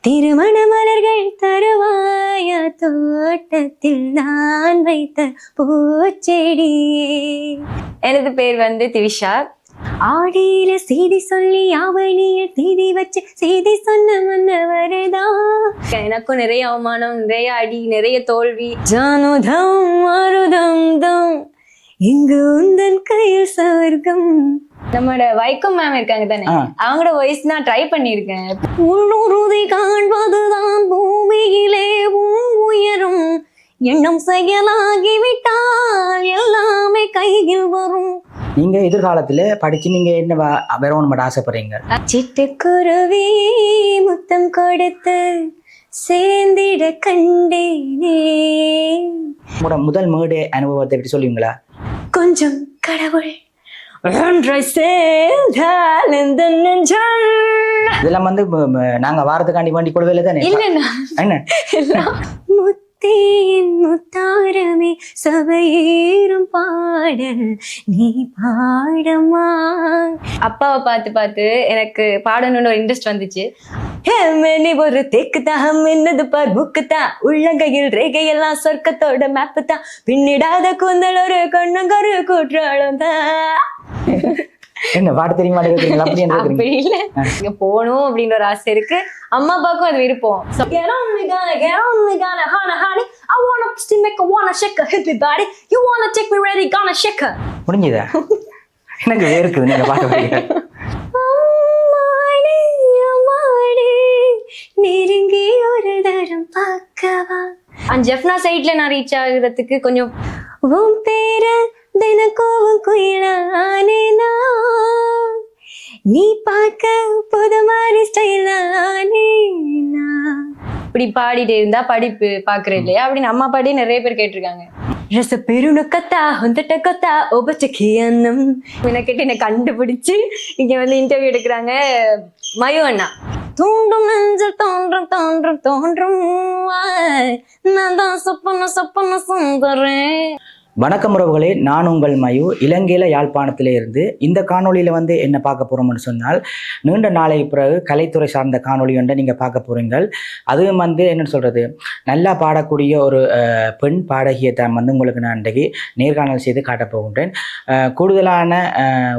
திருமண மலர்கள் தருவாய தோட்டத்தில் நான் வைத்த பூச்செடி. எனது பேர் வந்து திவிஷா. ஆடியில செய்தி சொல்லி ஆவணியில் தீதி வச்சு செய்தி சொன்ன மன்னவரதா. எனக்கும் நிறைய அவமானம், நிறைய அடி, நிறைய தோல்வி. ஜானுதம் மருதம் தம் இங்கு உந்தன் கையில் சொர்க்கம். நம்மளோட வைக்கம் மேம் இருக்காங்க தானே, அவங்களோட வாய்ஸ் நான் ட்ரை பண்ணியிருக்கேன். உள்ளுறுதி காண்பதுதான் பூமியிலே உயரும், எண்ணம் செயலாகிவிட்டால் எல்லாமே கையில் வரும். நீங்க எதிர்காலத்துல படிச்சு நீங்க என்ன வரணும் ஆசைப்படுறீங்க? சிட்டுக்குருவி முத்தம் கொடுத்து சேர்ந்திட கண்டேனே. உங்களோட முதல் மேடை அனுபவத்தை பற்றி சொல்லுவீங்களா? கொஞ்சம் கடவுள் இதெல்லாம் வந்து நாங்க வாரத்துக்காண்டி வேண்டி கொடுவே தானே. என்ன முத்தேன் முத்தாரமே சபையேறும் பாடல் நீ பாடமா. அப்பாவை பார்த்து பார்த்து எனக்கு பாடணும்னு ஒரு இன்ட்ரெஸ்ட் வந்துச்சு. ஒரு தெக்குதான் என்னது பார் புக்குதான், உள்ளங்கையில் ரேகையெல்லாம் சொர்க்கத்தோட மேப்பு தான், பின்னிடாத கூந்தல் ஒரு கண்ணங்கரு கூற்றாலும் தான். என்ன பாட்டு தெரியுமா? அப்படி இல்ல, இங்க போகணும் அப்படின்ற ஒரு ஆசை இருக்கு. அம்மா அப்பாவுக்கும் அது விருப்பம். முடிஞ்சதா? எனக்கு வேர்க்குது நீங்க பாட்டு. நெருங்கி ஒரு தரம் பார்க்கவா. ஜெஃப்னா சைட்ல நான் ரீச் ஆகுறதுக்கு கொஞ்சம் உன் பேர தினக்கோவும் குயிலானேனா, நீ பார்க்க புது மாதிரி ஸ்டைலானேனா. இப்படி பாடிட்டே இருந்தா படிப்பு பாக்குறேன் இல்லையா அப்படின்னு அம்மா பாடி நிறைய பேர் கேட்டிருக்காங்க. ரச பெருணுக்கத்தா வந்துட்ட கொத்தா ஒபச்சக்கி அன்னம் கேட்டு என்னை கண்டுபிடிச்சு இங்க வந்து இன்டர்வியூ எடுக்கிறாங்க மயு அண்ணா. தோன்றும் நெஞ்சல் தோன்றும் தோன்றும் தோன்றும் நான் தான் சொப்பன சொப்பன சுந்தரேன். வணக்கம் உறவுகளே, நான் உங்கள் மயு, இலங்கையில் யாழ்ப்பாணத்திலே இருந்து. இந்த காணொலியில் வந்து என்ன பார்க்க போகிறோம்னு சொன்னால், நீண்ட நாளை பிறகு கலைத்துறை சார்ந்த காணொலி ஒன்றை நீங்கள் பார்க்க போகிறீங்கள். அதுவும் வந்து என்ன சொல்கிறது, நல்லா பாடக்கூடிய ஒரு பெண் பாடகியை தான் வந்து உங்களுக்கு நான் இன்றைக்கு நேர்காணல் செய்து காட்டப் போகின்றேன். கூடுதலான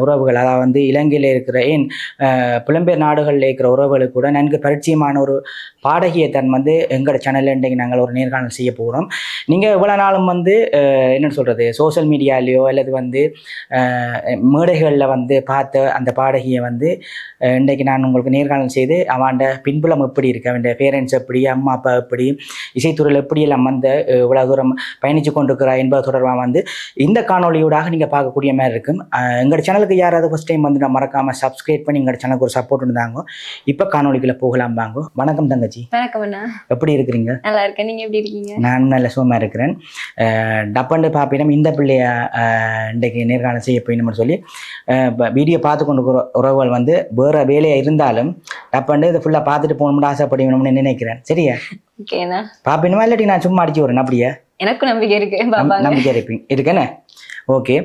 உறவுகள், அதாவது வந்து இலங்கையில் இருக்கிற ஏன் புலம்பெயர் நாடுகளில் இருக்கிற உறவுகளுக்கு கூட நன்கு பரிச்சயமான ஒரு பாடகியை தான் வந்து எங்களோட சேனலில் இன்றைக்கு நாங்கள் ஒரு நேர்காணல் செய்ய போகிறோம். நீங்கள் இவ்வளோ நாளும் வந்து என்ன சொல்கிறது, சோசியல் மீடியாலேயோ அல்லது வந்து மேடைகளில் வந்து பார்த்த அந்த பாடகியை வந்து இன்றைக்கு நான் உங்களுக்கு நேர்காணல் செய்து அவன் பின்புலம் எப்படி இருக்கு, அவன் பேரண்ட்ஸ் எப்படி, அம்மா அப்பா எப்படி, இசைத்துறையில் எப்படியெல்லாம் வந்து இவ்வளோ தூரம் பயணித்து கொண்டிருக்கிறா என்பது தொடர்பாக வந்து இந்த காணொலியூடாக நீங்கள் பார்க்கக்கூடிய மாதிரி இருக்கும். எங்களோட சேனலுக்கு யாராவது ஃபஸ்ட் டைம் வந்து நான் மறக்காமல் சப்ஸ்கிரைப் பண்ணி எங்களோட சேனலுக்கு ஒரு சப்போர்ட் இருந்தாங்க. இப்போ காணொலிக்குள்ளே போகலாம் வாங்க. வணக்கம் தங்கச்சி. வணக்கம் அண்ணா. எப்படி இருக்கிறீங்க? நல்லா இருக்கேன், நீங்கள் எப்படி இருக்கீங்க? நான் நல்ல சுகமாக இருக்கிறேன். டப்பண்டு பாப்பினம் இந்த பிள்ளைய இன்றைக்கு நேர்காணல் செய்ய போயின்னு சொல்லி வீடியோ பார்த்து கொண்டு உறவுகள் வந்து வேறு வேலையாக இருந்தாலும் டப்பண்டு இதை ஃபுல்லாக பார்த்துட்டு போகணும்னு ஆசைப்படுவேணும்னு நினைக்கிறேன். சரியா? ஓகேண்ணா. பாப்பினுமா இல்லாட்டி நான் சும்மா அடிச்சு வரேன்? அப்படியே எனக்கும் நம்பிக்கை இருக்கு. நம்பிக்கை இருக்கேன்னு. ஓகே,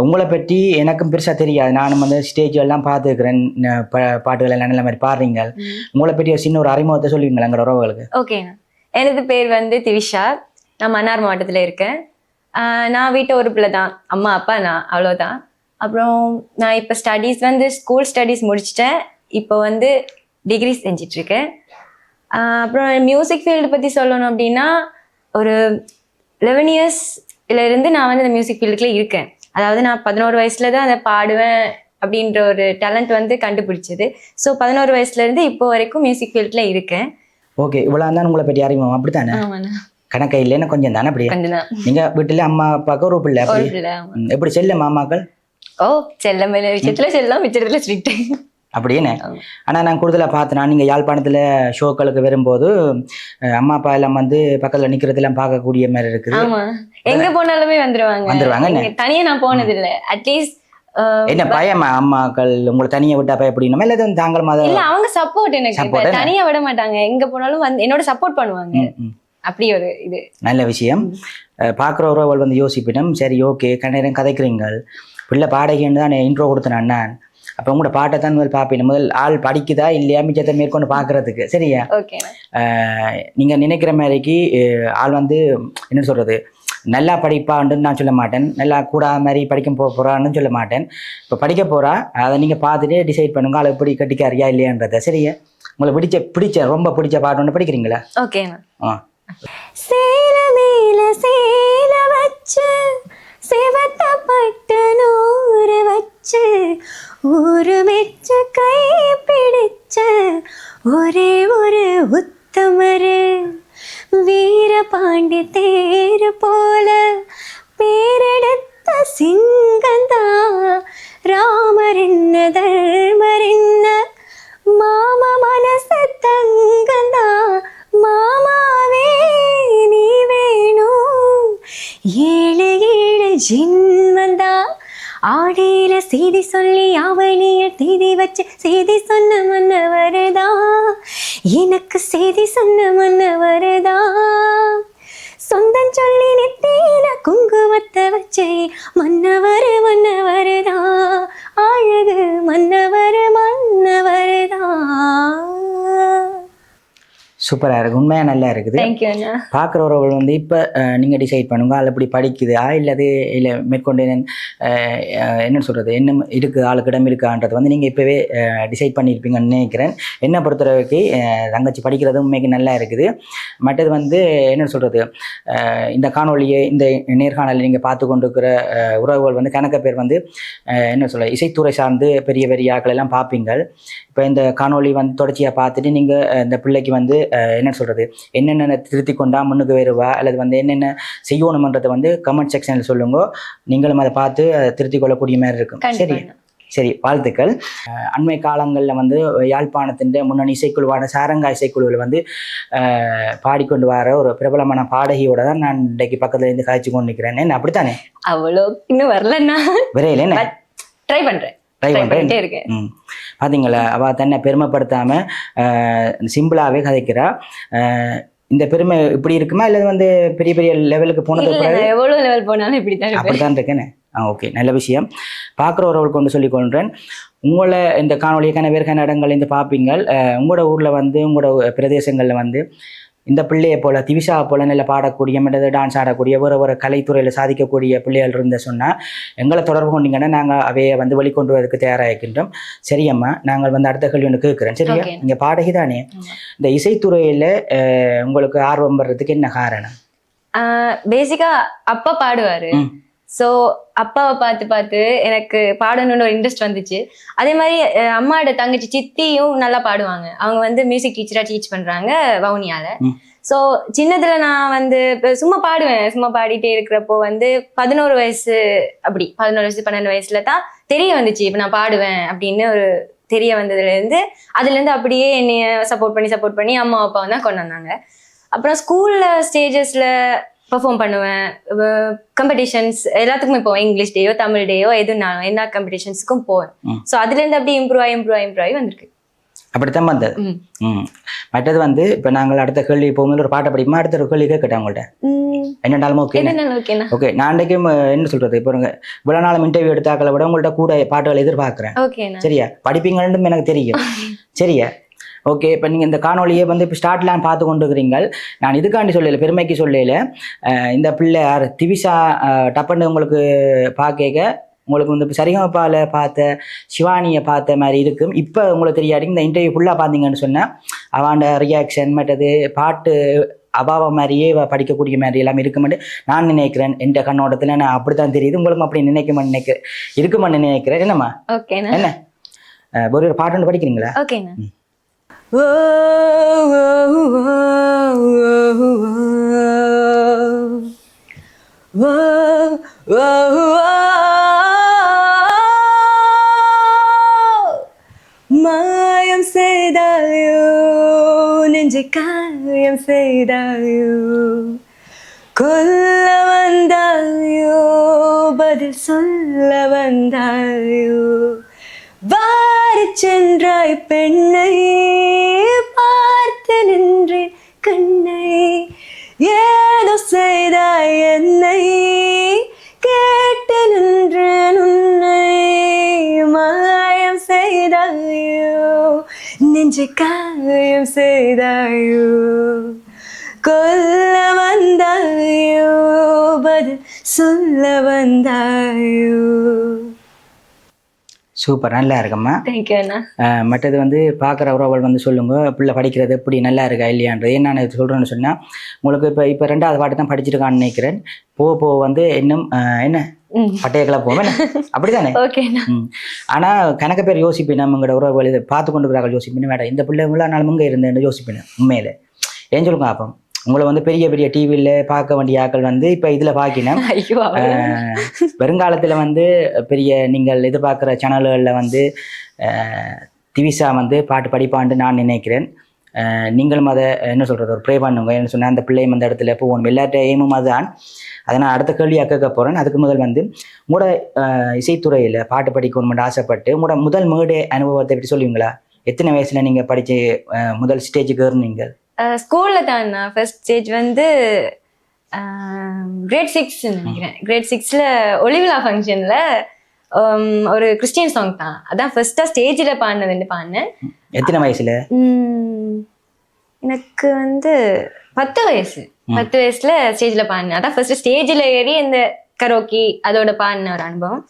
உங்களை பற்றி எனக்கும் பெருசாக தெரியாது. நானும் வந்து ஸ்டேஜ் எல்லாம் பார்த்துருக்கிறேன், பாட்டுகள் எல்லாம் நல்ல மாதிரி பாடுறீங்க. உங்களை பற்றி ஒரு சின்ன ஒரு அறிமுகத்தை சொல்லுவீங்களா எங்களோட உறவுகளுக்கு? ஓகேண்ணா. எனது பேர் வந்து திவிஷா. நான் மன்னார் மாவட்டத்தில் இருக்கேன். நான் வீட்டை ஒரு பிள்ளை தான், அம்மா அப்பா நான், அவ்வளோதான். அப்புறம் நான் இப்போ ஸ்டடீஸ் வந்து ஸ்கூல் ஸ்டடீஸ் முடிச்சிட்டேன். இப்போ வந்து டிகிரி செஞ்சிட்ருக்கேன். அப்புறம் மியூசிக் ஃபீல்டு பற்றி சொல்லணும் அப்படின்னா ஒரு 11 இயர்ஸ்லேருந்து நான் வந்து அந்த மியூசிக் ஃபீல்டுக்குள்ளே இருக்கேன். அதாவது நான் 11 வயசுல தான் அதை பாடுவேன் அப்படின்ற ஒரு டேலண்ட் வந்து கண்டுபிடிச்சது. ஸோ 11 வயசுலேருந்து இப்போ வரைக்கும் மியூசிக் ஃபீல்டில் இருக்கேன். ஓகே, இவ்வளோ தான் உங்களை பற்றி அறிமுகம் அப்படி தானே? ஆமாண்ணா. கணக்கா இல்லைன்னா கொஞ்சம் தானே? அப்படியே நீங்க வீட்டுல அம்மா அப்பாவுக்கு ஒரு பிள்ளை, எப்படி செல்ல மாமாக்கள்? ஓ, செல்லம் விஷயத்துல செல்லம், மிச்சத்துல ஸ்ட்ரிக்ட் அப்படின்னு. ஆனா நான் கூடுதலா பார்த்தேன்னா, நீங்க யாழ்ப்பாணத்துல ஷோக்களுக்கு வரும்போது அம்மா அப்பா எல்லாம் வந்து பக்கத்துல நிக்கிறதெல்லாம் பார்க்கக்கூடிய மாதிரி இருக்குது. ஆமா, எங்க போனாலுமே வந்துருவாங்க. தனியா நான் போனது இல்லை. அட்லீஸ்ட் என்ன பயமா அம்மாக்கள் உங்களை தனியா விட்டா பயப்படணுமா இல்ல தாங்கள் மாதிரி? இல்ல, அவங்க சப்போர்ட். எனக்கு தனியா விட மாட்டாங்க, எங்க போனாலும் வந்து என்னோட சப்போர்ட் பண்ணுவாங்க. அப்படி ஒரு இது நல்ல விஷயம். பார்க்குற உறவுகள் வந்து யோசிப்பிடும், சரி ஓகே கண்ணேரம் கதைக்கிறீங்கள், பிள்ளை பாடகின்னு தான் இன்ட்ரோ கொடுத்தேன் நான். அப்போ உங்களோட பாட்டை தான் முதல் பார்ப்பீங்க. முதல் ஆள் படிக்குதா இல்லையா மிச்சத்தை மேற்கொண்டு பார்க்கறதுக்கு. சரியா? ஓகேண்ணா. நீங்கள் நினைக்கிற மாதிரிக்கு ஆள் வந்து என்ன சொல்கிறது, நல்லா படிப்பான்னு நான் சொல்ல மாட்டேன், நல்லா கூட மாதிரி படிக்க போகிறான்னு சொல்ல மாட்டேன். இப்போ படிக்க போகிறா, அதை நீங்கள் பார்த்துட்டு டிசைட் பண்ணுங்க ஆள் எப்படி கட்டிக்காரியா இல்லையான்றதை. சரியா? உங்களுக்கு பிடிச்ச ரொம்ப பிடிச்ச பாட்டு ஒன்று படிக்கிறீங்களா? ஓகேண்ணா. சேல மேல சேல வச்சு சிவத்த பட்டு நூறு வச்சு ஊரு மெச்ச கை பிடிச்ச ஒரே ஒரு உத்தமரு வீரபாண்டி தேரு போல பேரெடுத்த சிங்கந்தா ராமரின்ன தர்மரின்ன மாம மனச தங்கந்தா மாமாவே நீ வேணும் ஏழு ஏழு ஜென்மந்தா ஆடியில செய்தி சொல்லி அவனிய தேதி வச்சு செய்தி சொன்ன மன்ன வருதா எனக்கு செய்தி சொன்ன மன்ன வருதா சொந்தம் சொல்லி நெத்தியில குங்குமத்தை வச்சே மன்னவரு மன்னவருதா அழகு மன்னவரு மன்னவருதா. சூப்பராக இருக்குது, உண்மையாக நல்லா இருக்குது. தேங்க்யூண்ணா. பார்க்குறவர்கள் வந்து இப்போ நீங்கள் டிசைட் பண்ணுங்க ஆள் எப்படி படிக்குதா இல்லை மேற்கொண்டு என்ன சொல்கிறது என்ன இருக்குது ஆளுக்கிடம் இருக்கான்றது வந்து நீங்கள் இப்போவே டிசைட் பண்ணியிருப்பீங்கன்னு நினைக்கிறேன். என்னை பொறுத்தளவுக்கு தங்கச்சி படிக்கிறது உண்மைக்கு நல்லா இருக்குது. மற்றது வந்து என்ன சொல்கிறது, இந்த காணொலியை இந்த நேர்காணலை நீங்கள் பார்த்து கொண்டு இருக்கிற உறவுகள் வந்து கணக்க பேர் வந்து என்ன சொல்ல இசைத்துறை சார்ந்து பெரிய பெரிய ஆக்கள் எல்லாம் பார்ப்பீங்க. இப்போ இந்த காணொலி வந்து தொடர்ச்சியாக பார்த்துட்டு நீங்கள் இந்த பிள்ளைக்கு வந்து என்ன சொல்கிறது என்னென்ன திருத்தி கொண்டா முன்னுக்கு வருவா அல்லது வந்து என்னென்ன செய்யணுமன்றதை வந்து கமெண்ட் செக்ஷனில் சொல்லுங்க. நீங்களும் அதை பார்த்து திருத்தி கொள்ளக்கூடிய மாதிரி இருக்கும். சரி சரி, வாழ்த்துக்கள். அண்மை காலங்களில் வந்து யாழ்ப்பாணத்தின் முன்னணி இசைக்குழுவான சாரங்கா இசைக்குழுவில் வந்து பாடிக்கொண்டு வர ஒரு பிரபலமான பாடகியோட தான் நான் இன்றைக்கு பக்கத்துல இருந்து காய்ச்சி கொண்டு நிற்கிறேன். என்ன அப்படித்தானே? அவ்வளோ இன்னும் வரலண்ணா, விரையில் என்ன ட்ரை பண்ணுறேன். பார்த்தீங்களா, அவள் தன்னை பெருமைப்படுத்தாமல் சிம்பிளாகவே கதைக்கிறா. இந்த பெருமை இப்படி இருக்குமா இல்லை வந்து பெரிய பெரிய லெவலுக்கு போனது? எவ்வளோ லெவல் போனாலும் இப்படி தான் அப்படித்தான் இருக்கேன்னு. ஓகே, நல்ல விஷயம். பார்க்குறவர்களுக்கு கொண்டு சொல்லிக் கொள்கிறேன். உங்களை இந்த காணொலிக்கான வேறுகான இடங்கள் இந்த பார்ப்பீங்க. உங்களோட ஊரில் வந்து உங்களோட பிரதேசங்களில் வந்து இந்த பிள்ளையை போல் திவிஷாவை போல் நல்ல பாடக்கூடிய மற்றது டான்ஸ் ஆடக்கூடிய ஒரு கலைத்துறையில் சாதிக்கக்கூடிய பிள்ளைகள் இருந்து சொன்னால் எங்களை தொடர்பு கொண்டீங்கன்னா நாங்கள் அவையை வந்து வெளிக்கொண்டு வரதுக்கு தயாராகிக்கின்றோம். சரியம்மா, நாங்கள் வந்து அடுத்த கேள்வி ஒன்று கேட்குறேன். சரியா? நீங்கள் பாடகி தானே, இந்த இசைத்துறையில் உங்களுக்கு ஆர்வம் வர்றதுக்கு என்ன காரணம்? பேசிக்காக அப்பா பாடுவார். ஸோ அப்பாவை பார்த்து பார்த்து எனக்கு பாடணும்னு ஒரு இன்ட்ரெஸ்ட் வந்துச்சு. அதே மாதிரி அம்மாவோட தங்கச்சி சித்தியும் நல்லா பாடுவாங்க. அவங்க வந்து மியூசிக் டீச்சராக டீச் பண்ணுறாங்க வவுனியால. ஸோ சின்னதுல நான் வந்து இப்போ சும்மா பாடுவேன். சும்மா பாடிட்டே இருக்கிறப்போ வந்து 11 வயசு அப்படி 11 வயசு 12 வயசுல தான் தெரிய வந்துச்சு இப்போ நான் பாடுவேன் அப்படின்னு ஒரு தெரிய வந்ததுலேருந்து அதுலேருந்து அப்படியே என்னைய சப்போர்ட் பண்ணி அம்மா அப்பாவும் தான் கொண்டு வந்தாங்க. அப்புறம் ஸ்கூல்ல ஸ்டேஜஸ்ல பெர்ஃபார்ம் பண்ணுவேன். காம்படிஷன்ஸ் எல்லாத்துக்குமே போவேன். இங்கிலீஷ் டேயோ தமிழ் டேயோ எதுனாலும் எல்லா காம்படிஷன்ஸுக்கும் போவேன். ஸோ அதுலேருந்து அப்படியே இம்ப்ரூவ் ஆகி வந்திருக்கு. அப்படித்தான் வந்தது. மற்றது வந்து இப்போ நாங்கள் அடுத்த கேள்வி போகும்போது ஒரு பாட்டை படிக்குமா அடுத்த ஒரு கேள்வி கேட்கட்டேன் உங்கள்கிட்ட? என்னண்டாலும் ஓகே ஓகே. நான் அன்றைக்கும் என்ன சொல்றது, இப்போ இவ்வளோ நாளும் இன்டர்வியூ எடுத்தாக்களை விட உங்கள்கிட்ட கூட பாட்டுகள் எதிர்பார்க்குறேன். சரியா? படிப்பீங்கன்னு எனக்கு தெரியும். சரியா? ஓகே. இப்போ நீங்கள் இந்த காணொலியை வந்து இப்போ ஸ்டார்ட்லாம் பார்த்து கொண்டு இருக்கிறீங்க. நான் இதுக்காண்டி சொல்லலை, பெருமைக்கு சொல்லல. இந்த பிள்ளை யார் திவிஷா டப்பன்னு உங்களுக்கு பார்க்க உங்களுக்கு வந்து இப்போ சரிகமப்பாவில் பார்த்த சிவானியை பார்த்த மாதிரி இருக்கும். இப்போ உங்களுக்கு தெரியாது. இந்த இன்டர்வியூ ஃபுல்லாக பார்த்தீங்கன்னு சொன்னால் அவனோட ரியாக்ஷன் மற்றது பாட்டு அபாவ மாதிரியே படிக்கக்கூடிய மாதிரி எல்லாம் இருக்குமென்று நான் நினைக்கிறேன். என் கண்ணோட்டத்தில் நான் அப்படி தான் தெரியுது. உங்களுக்கு அப்படி இருக்குமென்னு நினைக்கிறேன். என்னம்மா? என்ன ஒரு பாட்டு ஒன்று படிக்கிறீங்களா? ஓகேண்ணா. மாயம் செய்தாயோ நெஞ்சை காயம் செய்தாயோ கொல்ல வந்தாயோ பதில் சொல்ல வந்தாயோ வாரி சென்றாய் பெண்ணை பார்த்து நின்றேன் கண்ணை ஏதோ செய்தாய் என்னை கேட்டு நின்றேன் உன்னை மாயம் நெஞ்சு காயம் செய்தாயோ கொல்ல வந்தாயோ பதில் சொல்ல வந்தாயோ. சூப்பர், நல்லா இருக்கம்மா. தேங்க்யூ அண்ணா. மற்றது வந்து பார்க்குற உறவுகள் வந்து சொல்லுங்க, பிள்ளை படிக்கிறது எப்படி நல்லா இருக்கா இல்லையான்றது. நான் சொல்கிறேன்னு சொன்னால் உங்களுக்கு இப்போ 2வது பாட்டு தான் படிச்சிருக்கான்னு நினைக்கிறேன். போக போக வந்து இன்னும் என்ன பட்டையக்கெல்லாம் போவேன் அப்படித்தானே? ஓகேண்ணா. ஆனால் கணக்கு பேர் யோசிப்பேன், நம்மங்களோட உறவுகள் இதை பார்த்து கொண்டு இருக்கிறார்கள் யோசிப்பேன், வேண்டாம் இந்த பிள்ளை இவ்வளோ நாள் இங்கே இருந்தேன்னு யோசிப்பேன். உண்மையில ஏன் சொல்லுங்க, அப்போ உங்களை வந்து பெரிய பெரிய டிவியில் பார்க்க வேண்டிய ஆக்கள் வந்து இப்போ இதில் பார்க்கினேன். வருங்காலத்தில் வந்து பெரிய நீங்கள் எதிர்பார்க்குற சேனல்களில் வந்து திவிஷா வந்து பாட்டு படிப்பான்னு நான் நினைக்கிறேன். நீங்களும் அதை என்ன சொல்கிறது ஒரு ப்ரே பண்ணுங்க. என்ன சொன்னால் அந்த பிள்ளையும் அந்த இடத்துல போகணும், எல்லார்ட்ட எய்மும் அதுதான். அதை நான் அடுத்த கேள்வியாக கேட்க போகிறேன். அதுக்கு முதல் வந்து உங்களோட இசைத்துறையில் பாட்டு படிக்கணும்னு ஆசைப்பட்டு உங்களோட முதல் மேடை அனுபவத்தை பற்றி சொல்லுவீங்களா? எத்தனை வயசில் நீங்கள் படித்து முதல் ஸ்டேஜுக்கு ஏறுனீங்க? ஸ்கூல்ல தான். ஃபர்ஸ்ட் ஸ்டேஜ் வந்து கிரேட் 6 நினைக்கிறேன். கிரேட் 6ல ஒலிவிழா ஃபங்க்ஷன்ல ஒரு கிறிஸ்டியன் சாங் தான், அதான் ஃபர்ஸ்டா ஸ்டேஜ்ல பாடினேன். எத்தனை வயசுல? எனக்கு வந்து 10 வயசு. 10 வயசுல ஸ்டேஜ்ல பாடினேன். அதான் ஃபர்ஸ்ட் ஸ்டேஜ்ல ஏறி இந்த கரோக்கி அதோட பாடின ஒரு அனுபவம்.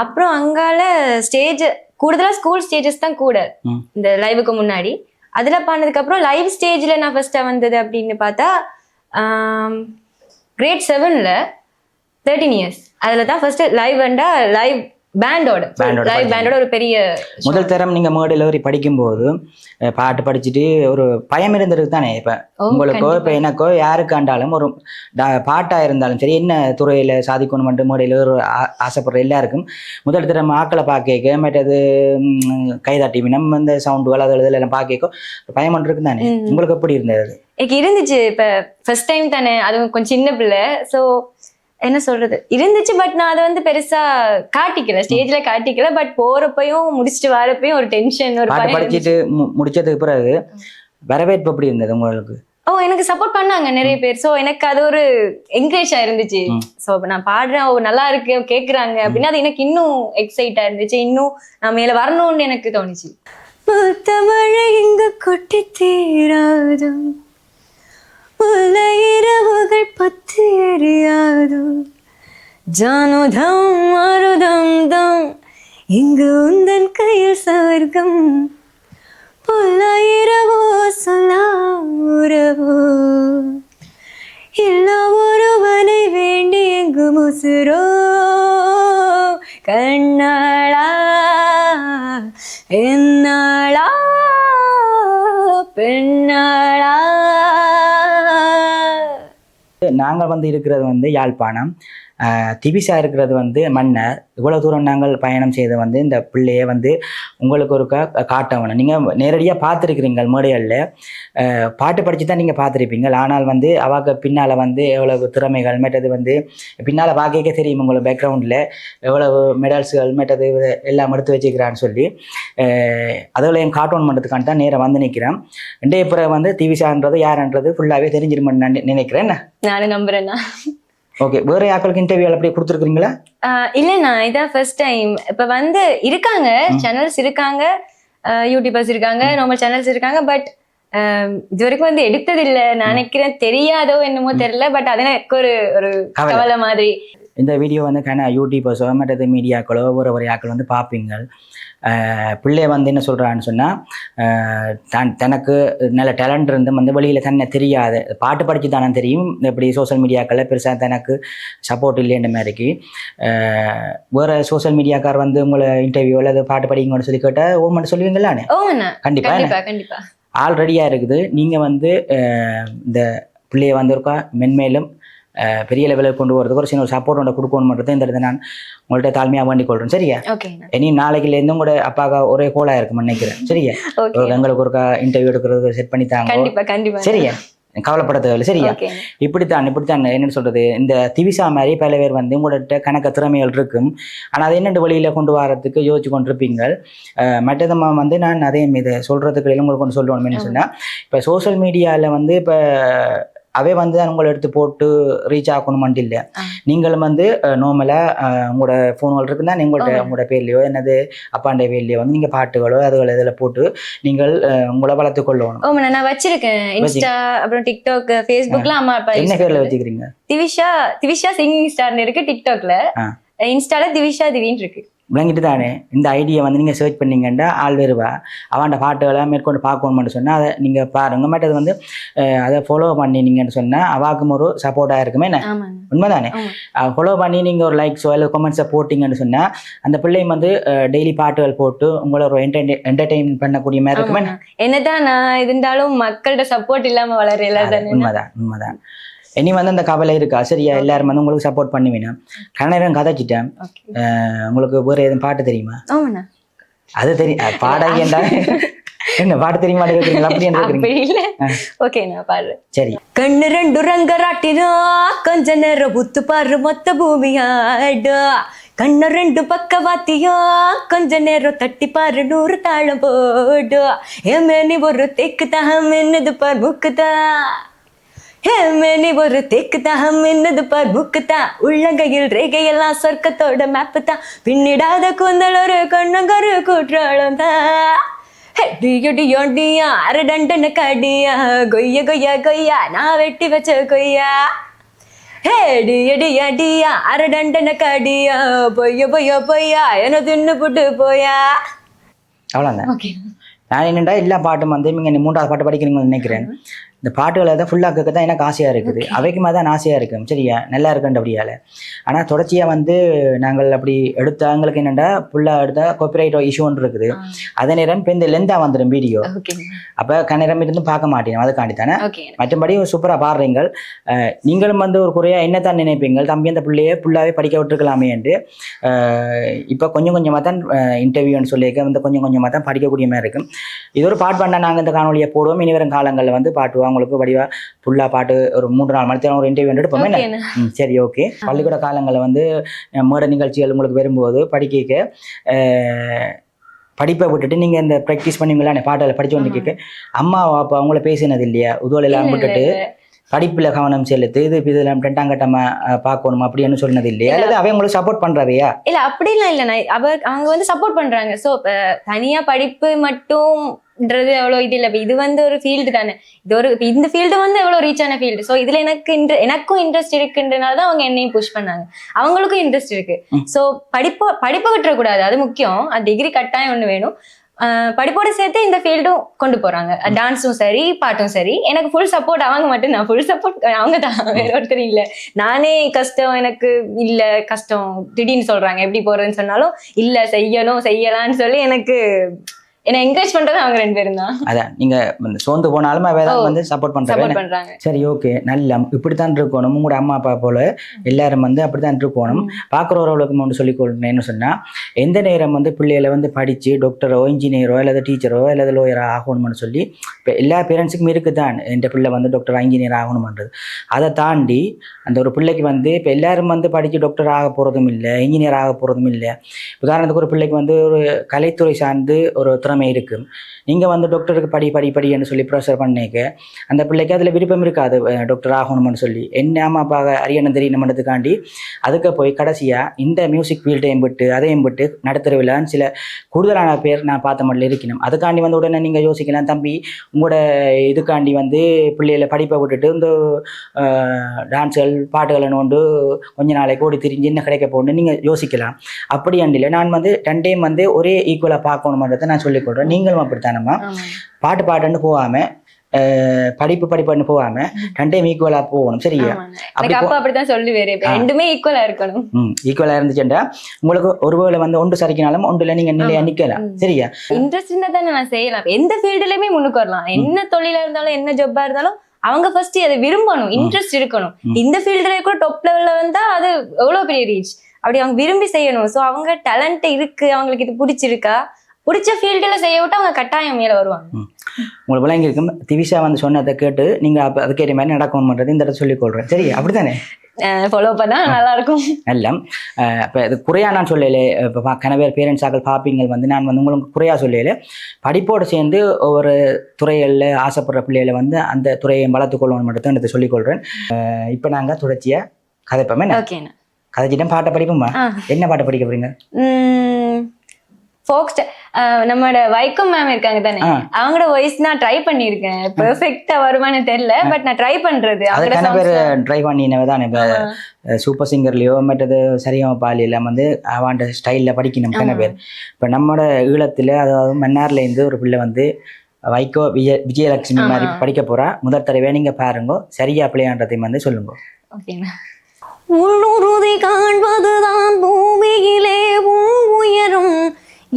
அப்புறம் அங்கால ஸ்டேஜ் கூடுதலா ஸ்கூல் ஸ்டேஜஸ் தான் கூட இந்த லைவுக்கு முன்னாடி. அதுல பாடினதுக்கு அப்புறம் லைவ் ஸ்டேஜ்ல நான் ஃபர்ஸ்டா வந்தது அப்படின்னு பார்த்தா கிரேட் 7ல 13 இயர்ஸ் அதுல தான் ஃபர்ஸ்ட் லைவ் பேண்டோட ஒரு பெரிய முதல் தரம் நீங்க மேடையில் ஏறி படிக்கும்போது பாட்டு படிச்சுட்டு ஒரு பயம் இருந்திருக்கு தானே? இப்ப உங்களுக்கோ இப்ப எனக்கோ யாருக்காண்டாலும் ஒரு பாட்டா இருந்தாலும் சரி, என்ன துறையில சாதிக்கணும் மேடையில் ஒரு ஆசைப்படுற எல்லாருக்கும் முதல் தரம் ஆக்களை பார்க்க மற்றது கைதாட்டி நம்ம இந்த சவுண்டுகள் அது எல்லாம் பார்க்க பயம் ஒன்று இருக்கு தானே? உங்களுக்கு எப்படி இருந்தது? எனக்கு இருந்துச்சு. இப்ப ஃபர்ஸ்ட் டைம் தானே, அதுவும் கொஞ்சம் சின்ன பிள்ளை, ஸோ என்ன சொல்றது இருந்துச்சு. பட் நான் அதை வந்து பெருசா காட்டிக்கல, ஸ்டேஜ்ல காட்டிக்கல. பட் போறப்பையும் முடிச்சுட்டு வரப்பையும் ஒரு டென்ஷன், ஒரு பாட்டு படிச்சுட்டு முடிச்சதுக்கு பிறகு வரவேற்பு எப்படி இருந்தது உங்களுக்கு? எனக்கு சப்போர்ட் பண்ணாங்க நிறைய பேர். ஸோ எனக்கு அது ஒரு என்கரேஜா இருந்துச்சு. ஸோ நான் பாடுறேன், நல்லா இருக்கு, கேட்குறாங்க அப்படின்னா அது எனக்கு இன்னும் எக்ஸைட்டா இருந்துச்சு. இன்னும் நான் மேல வரணும்னு எனக்கு தோணுச்சு. மழை இங்க கொட்டி தீராதும் இரவுகள் பத்து எரியாது ஜானுதம் மருதம் தம் இங்கு உந்தன் கையில் சவர்க்கம் இரவோ சொல்லா உறவோ எல்லா ஒருவனை வேண்டி எங்கு முசுரோ கண்ணாளா என்னாளா பெண்ணாளா. நாங்கள் வந்து இருக்கிறது வந்து யாழ்ப்பாணம், திவிஷா இருக்கிறது வந்து மன்னர். இவ்வளோ தூரம் நாங்கள் பயணம் செய்து வந்து இந்த பிள்ளையை வந்து உங்களுக்கு ஒரு காட்டவணும். நீங்கள் நேரடியாக பார்த்துருக்கிறீங்க மேடைகளில், பாட்டு படித்து தான் நீங்கள் பார்த்துருப்பீங்க. ஆனால் வந்து அவாக்கு பின்னால் வந்து எவ்வளவு திறமைகள் மற்றது வந்து பின்னால் பார்க்க தெரியும் உங்களுக்கு பேக்ரவுண்டில் எவ்வளவு மெடல்ஸுகள் மற்றது எல்லாம் எடுத்து வச்சுக்கிறான்னு சொல்லி அதில் கார்ட்டூன் பண்ணுறதுக்கான தான் நேரம் வந்து நிற்கிறேன். இன்றைய பிறகு வந்து திவிஷான்றது யாருன்றது ஃபுல்லாகவே தெரிஞ்சிருமென்னு நான் நினைக்கிறேன். நானும் நம்புறேன்னா. ஓகே, வேற யாக்களுக்கு இன்டர்வியூ அப்படி கொடுத்துருக்கீங்களா? இல்லைண்ணா, இதான் ஃபர்ஸ்ட் டைம். இப்ப வந்து இருக்காங்க சேனல்ஸ் இருக்காங்க, யூடியூபர்ஸ் இருக்காங்க, நார்மல் சேனல்ஸ் இருக்காங்க. பட் இது வரைக்கும் வந்து எடுத்தது இல்லை நினைக்கிறேன். தெரியாதோ என்னமோ தெரியல. பட் அது எனக்கு ஒரு கவலை மாதிரி. இந்த வீடியோ வந்து யூடியூபர்ஸோ மற்றது மீடியாக்களோ ஒரு ஆக்கள் வந்து பார்ப்பீங்க. பிள்ளைய வந்து என்ன சொல்கிறான்னு சொன்னால் தனக்கு நல்ல டேலண்ட் இருந்து வந்து வெளியில் தன்னை தெரியாது, பாட்டு படித்து தானே தெரியும், இப்படி சோஷியல் மீடியாக்களில் பெருசாக தனக்கு சப்போர்ட் இல்லைன்ற மாதிரிக்கு வேறு சோஷியல் மீடியாக்கார் வந்து உங்களை இன்டர்வியூ அல்லது பாட்டு படிங்கன்னு சொல்லி கேட்டால் ஓமன்னு சொல்லுவீங்களானே? கண்டிப்பாக ஆல்ரெடியாக இருக்குது. நீங்கள் வந்து இந்த பிள்ளைய வந்திருக்கா மென்மேலும் பெரிய லெவலுக்கு கொண்டு வரதுக்கு ஒரு சின்ன ஒரு சப்போர்ட் ஒன்று கொடுக்கணுன்றது இந்த இடத்துல நான் உங்கள்கிட்ட தாழ்மையாக வேண்டிக் கொள்கிறேன். சரியா? இனி நாளைக்குலேருந்து உங்களோட அப்பாக்கா ஒரே கோலாக இருக்குன்னு நினைக்கிறேன். சரியா? எங்களுக்கு ஒரு இன்டர்வியூ எடுக்கிறது செட் பண்ணி தாங்க. சரியா? கவலைப்பட தேவையில்லை. சரியா? இப்படித்தான் என்னென்னு சொல்றது, இந்த திவிஷா மாதிரி பல பேர் வந்து உங்கள்கிட்ட கணக்க திறமைகள் இருக்கும். ஆனால் அதை என்னென்று வழியில் கொண்டு வரதுக்கு யோசிச்சு கொண்டிருப்பீங்க. மற்றதமாக வந்து நான் அதே இதை சொல்கிறதுக்கு உங்களுக்கு கொண்டு சொல்லணும்னு சொன்னால், இப்போ சோஷியல் மீடியாவில் வந்து இப்போ அவை வந்து உங்களை எடுத்து போட்டு ரீச் ஆகணுமெண்டு இல்லை. நீங்களும் வந்து நார்மலாக உங்களோட ஃபோன்கள் இருக்குன்னா உங்களோட பேர்லையோ என்னது அப்பாண்ட பேர்லையோ வந்து நீங்கள் பாட்டுகளோ அதுகளை இதில் போட்டு நீங்கள் உங்களை வளர்த்து கொள்ளணும். ஓமண்ணா நான் வச்சிருக்கேன் இன்ஸ்டா அப்புறம் டிக்டாக் ஃபேஸ்புக்ல அம்மா அப்பா என்ன பேர்ல வச்சுக்கிறீங்க? திவிஷா சிங்கிங் ஸ்டார்னு இருக்கு டிக்டாக்ல, இன்ஸ்டால திவிஷா திவின்னு இருக்கு. விளங்கிட்டு தானே இந்த ஐடியா வந்து நீங்கள் சர்ச் பண்ணீங்கன்னா ஆள் வருவா. அவன்ட பாட்டுகளை மேற்கொண்டு பார்க்கணும்னு சொன்னால் அதை நீங்கள் பாருங்க. மற்றது வந்து அதை ஃபாலோ பண்ணினீங்கன்னு சொன்னால் அவாக்கும் ஒரு சப்போர்ட்டாக இருக்குமே என்ன, உண்மைதானே? ஃபாலோ பண்ணி நீங்கள் ஒரு லைக்ஸோ இல்லை கமெண்ட்ஸை போட்டிங்கன்னு சொன்னால் அந்த பிள்ளையும் வந்து டெய்லி பாட்டுகள் போட்டு உங்களை ஒரு என்டர்டெயின் பண்ணக்கூடிய மாதிரி இருக்குமே. என்னதான் நான் இருந்தாலும் மக்கள்கிட்ட சப்போர்ட் இல்லாமல் வளரல. உண்மைதான். இனி வந்து அந்த கவலை இருக்கா? சரியா, எல்லாரும் வந்து உங்களுக்கு சப்போர்ட் பண்ணுவீனா? கண்ணேரம் கதைச்சிட்டேன். உங்களுக்கு வேற எதுவும் பாட்டு தெரியுமா? அது தெரியும் பாடகேண்டா என்ன பாட்டு தெரியுமா அப்படி இல்ல. ஓகே நான் பாடுறேன். சரி. கண்ணு ரெண்டு ரங்கராட்டினா கொஞ்ச நேரம் புத்து பாரு மொத்த பூமியாடா, கண்ணு ரெண்டு பக்கவாத்தியா கொஞ்ச நேரம் தட்டி பாரு 100 தாளம் போடு, ஏமேனி ஒரு தெக்குதா என்னது பார் முக்குதா, ஏமேனி ஒரு தெக்குதா என்னது பார் முக்குதா, உள்ளங்கையில் ரேகையெல்லாம் சொர்க்கத்தோட மேப்பு தான், பின்னிடாத கூந்தல் ஒரு கண்ணங்கரு கூற்றாளம் தான், டியோடியா அரடண்டன கடியா கொய்யா கொய்யா கொய்யா நான் வெட்டி வச்ச கொய்யா, டியா அரடண்டன கடியா பொய்ய பொய்ய பொய்யா என்ன தின்னு புட்டு போயா. அவ்வளோதான். நான் என்னண்டா எல்லா பாட்டும் வந்து நீங்கள் 3வது பாட்டு படிக்கிறீங்கன்னு நினைக்கிறேன். இந்த பாட்டுகளை தான் ஃபுல்லாக கேட்க தான் எனக்கு ஆசையாக இருக்குது. அவைக்குமா தான் ஆசையாக இருக்கும். சரியா, நல்லா இருக்குன்ற அப்படியால். ஆனால் தொடர்ச்சியாக வந்து நாங்கள் அப்படி எடுத்தால் எங்களுக்கு என்னென்னா ஃபுல்லாக எடுத்தால் காப்பிரைட் இஷ்யூ ஒன்று இருக்குது. அதே நேரம் இப்போ இந்த லெந்தாக வந்துடும் வீடியோ. அப்போ கண்ணேரம் இருந்து பார்க்க மாட்டேன். அதுக்காண்டி தானே. மற்றபடி சூப்பராக பாடுறீங்க. நீங்களும் வந்து ஒரு குறையாக என்ன தான் நினைப்பீங்க, தம்பி அந்த பிள்ளையை ஃபுல்லாகவே படிக்க விட்டுருக்கலாமே என்று. இப்போ கொஞ்சம் கொஞ்சமாக தான் இன்டர்வியூன்னு சொல்லியிருக்க வந்து கொஞ்சம் கொஞ்சமாக தான் படிக்கக்கூடிய மாதிரி இருக்கும். இது ஒரு பாட்டு பண்ணால் நாங்கள் இந்த காணொலியை போடுவோம். இனி வரும் காலங்களில் வந்து பாட்டுவோம் உங்களுக்கு வடிவா ஃபுல்லாக பாட்டு ஒரு 3-4 மணி நேரம் ஒரு இன்டர்வியூ எடுப்போமே. சரி, ஓகே. பள்ளிக்கூட காலங்களில் வந்து மேடை நிகழ்ச்சிகள் உங்களுக்கு வரும்போது படிக்க படிப்பை விட்டுட்டு நீங்கள் இந்த ப்ராக்டிஸ் பண்ணுவீங்களா பாட்டில் படித்து கொண்டு கேட்க அம்மா அப்போ அவங்கள பேசினது இல்லையா? உதவல் எல்லாம் விட்டுட்டு படிப்பில் கவனம் செலுத்து, இது இதெல்லாம் 2ஆம் கட்டமாக பார்க்கணும் அப்படின்னு சொன்னது இல்லையா? அல்லது அவன் உங்களுக்கு சப்போர்ட் பண்ணுறாவையா? இல்லை அப்படிலாம் இல்லை. அவங்க வந்து சப்போர்ட் பண்ணுறாங்க. ஸோ தனியாக படிப்பு மட்டும்ன்றது எவ்வளோ இது இல்லை. இது வந்து ஒரு ஃபீல்டு தானே. இந்த ஃபீல்டு வந்து எவ்வளோ ரீச்சான ஃபீல்டு. ஸோ இதில் எனக்கும் இன்ட்ரெஸ்ட் இருக்குன்றனால தான் அவங்க என்னையும் புஷ் பண்ணாங்க. அவங்களுக்கும் இன்ட்ரெஸ்ட் இருக்கு. ஸோ படிப்பை விட்டுறக்கூடாது, அது முக்கியம். அது டிகிரி கட்டாயம் ஒன்று வேணும். படிப்போட சேர்த்து இந்த ஃபீல்டும் கொண்டு போறாங்க. டான்ஸும் சரி பாட்டும் சரி. எனக்கு ஃபுல் சப்போர்ட் அவங்க மட்டும் தான். ஃபுல் சப்போர்ட் அவங்க தான், வேற ஒருத்தர் இல்லை. நானே கஷ்டம் எனக்கு இல்ல கஷ்டம் திடீர்னு சொல்றாங்க எப்படி போறதுன்னு சொன்னாலும் இல்ல செய்யலாம்னு சொல்லி என்ன என்கரேஜ் பண்றது அவங்க 2 பேரும் தான். அதான் நீங்க சோர்ந்து போனாலும் அவதான் வந்து சப்போர்ட் பண்றாங்க. சரி, ஓகே. நல்லா இப்படித்தான் இருக்கணும். உங்களோட அம்மா அப்பா போல எல்லாரும் வந்து அப்படித்தான் இருக்கணும். பார்க்குறவர்களுக்கு ஒன்று சொல்லிக்கொள்ளணும். என்ன சொன்னா, எந்த நேரம் வந்து பிள்ளைகளை வந்து படிச்சு டாக்டரோ இன்ஜினியரோ அல்லது டீச்சரோ அல்லது லோயரோ ஆகணும்னு சொல்லி இப்போ எல்லா பேரண்ட்ஸுக்கும் இருக்குதான் என் பிள்ளை வந்து டாக்டர் இன்ஜினியர் ஆகணும்ன்றது. அதை தாண்டி அந்த ஒரு பிள்ளைக்கு வந்து இப்போ எல்லாரும் வந்து படித்து டாக்டர் ஆக போகிறதும் இல்லை, இன்ஜினியர் ஆக போகிறதும் இல்லை. உதாரணத்துக்கு ஒரு பிள்ளைக்கு வந்து ஒரு கலைத்துறை சார்ந்து ஒரு திறமை இருக்கு. நீங்கள் வந்து டாக்டருக்கு படின்னு சொல்லி ப்ரெஷர் பண்ணிக்க அந்த பிள்ளைக்கு அதில் விருப்பம் இருக்காது டாக்டர் ஆகணும்னு சொல்லி. என்ன அம்மா அப்பா அறியணும் தெரியணும்ன்றதுக்காண்டி அதுக்கு போய் கடைசியாக இந்த மியூசிக் ஃபீல்டையும் விட்டு அதையும் விட்டு நடத்துறவில்லான்னு சில கூடுதலான பேர் நான் பார்த்த மட்டும் இருக்கணும். அதுக்காண்டி வந்து உடனே நீங்கள் யோசிக்கலாம், தம்பி உங்களோட இதுக்காண்டி வந்து பிள்ளைகளை படிப்பை விட்டுட்டு இந்த டான்ஸுகள் பாட்டுகளை நோண்டு கொஞ்ச நாளைக்கு ஓடி திரிஞ்சு என்ன கிடைக்க போகணுன்னு நீங்கள் யோசிக்கலாம். அப்படி அண்டில் நான் வந்து 2 டைம் வந்து ஒரே ஈக்குவலாக பார்க்கணுன்றதை நான் சொல்லிக்கொள்கிறேன். நீங்களும் அப்படித்தானம்மா பாட்டுன்னு போகாம படிப்புன்னு போகாம 2 டைம் ஈக்குவலா போகணும். சரியா? அப்படித்தான் சொல்லுவேன். 2மே ஈக்குவலா இருக்கணும். ஈக்குவலா இருந்துச்சுன்னா உங்களுக்கு ஒருவேளை வந்து ஒன்று சரிக்கினாலும் ஒன்றுல நீங்க நிலையா நிக்கலாம். சரியா? இன்ட்ரெஸ்ட் இருந்தா தானே நான் செய்யலாம். எந்த ஃபீல்டுலயுமே முன்னுக்கு வரலாம். என்ன தொழிலா இருந்தாலும் என்ன ஜப்பா இருந்தாலும் அவங்க ஃபர்ஸ்ட் அதை விரும்பணும், இன்ட்ரெஸ்ட் இருக்கணும். இந்த ஃபீல்டுல கூட டாப் லெவல்ல வந்தா அது எவ்வளவு பெரிய ரீச். அப்படி அவங்க விரும்பி செய்யணும். ஸோ அவங்க டேலண்ட் இருக்கு, அவங்களுக்கு இது பிடிச்சிருக்கா, பிடிச்ச ஃபீல்டில் செய்ய விட்டு அவங்க கட்டாயம் மேலே வருவாங்க. உங்களுக்கு விளங்கி இருக்கும். திவிஷா வந்து சொன்னதை கேட்டு நீங்கள் அப்போ அதுக்கேற்ற மாதிரி நடக்கணும்ன்றது இந்த இடத்துல சொல்லிக்கொள்கிறேன். சரி, அப்படித்தானே? ஃபாலோ பண்ணா நல்லா இருக்கும். எல்லாம் இப்போ இது குறையா நான் சொல்லலை. இப்போ கனவேர் பேரண்ட்ஸ் ஆக்கள் பார்ப்பீங்கள் வந்து நான் வந்து உங்களுக்கு குறையா சொல்லலை. படிப்போடு சேர்ந்து ஒவ்வொரு துறைகளில் ஆசைப்படுற பிள்ளைகளை வந்து அந்த துறையை வளர்த்துக்கொள்ளணும் மட்டும் தான் இதை சொல்லிக்கொள்கிறேன். இப்போ நாங்கள் தொடர்ச்சியாக கதைப்போமே. ஓகேண்ணா. கதைச்சிட்டம் பாட்டை படிப்போம்மா. என்ன பாட்டை படிக்க போறீங்க? ஃபோக் நம்மளோட வைக்கம் மேம் இருக்காங்க தானே, அவங்களோட வாய்ஸ் நான் ட்ரை பண்ணியிருக்கேன். பெர்ஃபெக்ட்டா வருமானு தெரியல, பட் நான் ட்ரை பண்றது. அதுக்கான பேர் ட்ரை பண்ணினவே தான். இப்போ சூப்பர் சிங்கர்லயோ மற்றது சரியாக பாலியில வந்து அவன் ஸ்டைலில் படிக்கணும் கன பேர். இப்போ நம்மளோட ஈழத்தில் அதாவது மன்னார்லேருந்து ஒரு பிள்ளை வந்து வைகோ விஜயலட்சுமி மாதிரி படிக்க போறா. முதல் தடவை நீங்க பாருங்க, சரியா பிள்ளையான்றதையும் வந்து சொல்லுங்க. ஓகேண்ணா. உள்ளுறுதி காண்பதுதான் பூமியிலே உயரும்,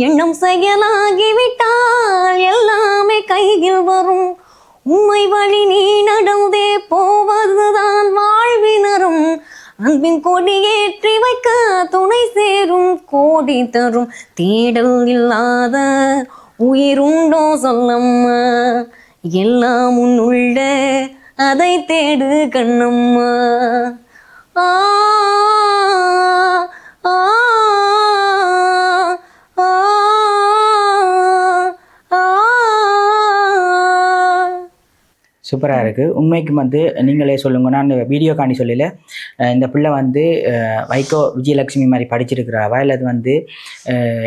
எண்ணம் செயலாகிவிட்டால் எல்லாமே கையில் வரும். உண்மை வழி நீ நடந்தே போவதுதான் வாழ்வினரும், அன்பின் கொடியேற்றி வைக்க துணை சேரும் கோடி தரும். தேடல் இல்லாத உயிருண்டோ சொல்லம்மா, எல்லாம் உன்னுள்ள அதை தேடு கண்ணம்மா. ஆ ஆ சூப்பராக இருக்குது. உண்மைக்கு வந்து நீங்களே சொல்லுங்க. நான் வீடியோ காணி சொல்லல, இந்த பிள்ளை வந்து வைகோ விஜயலட்சுமி மாதிரி படிச்சிருக்கிறாவா இல்லை அது வந்து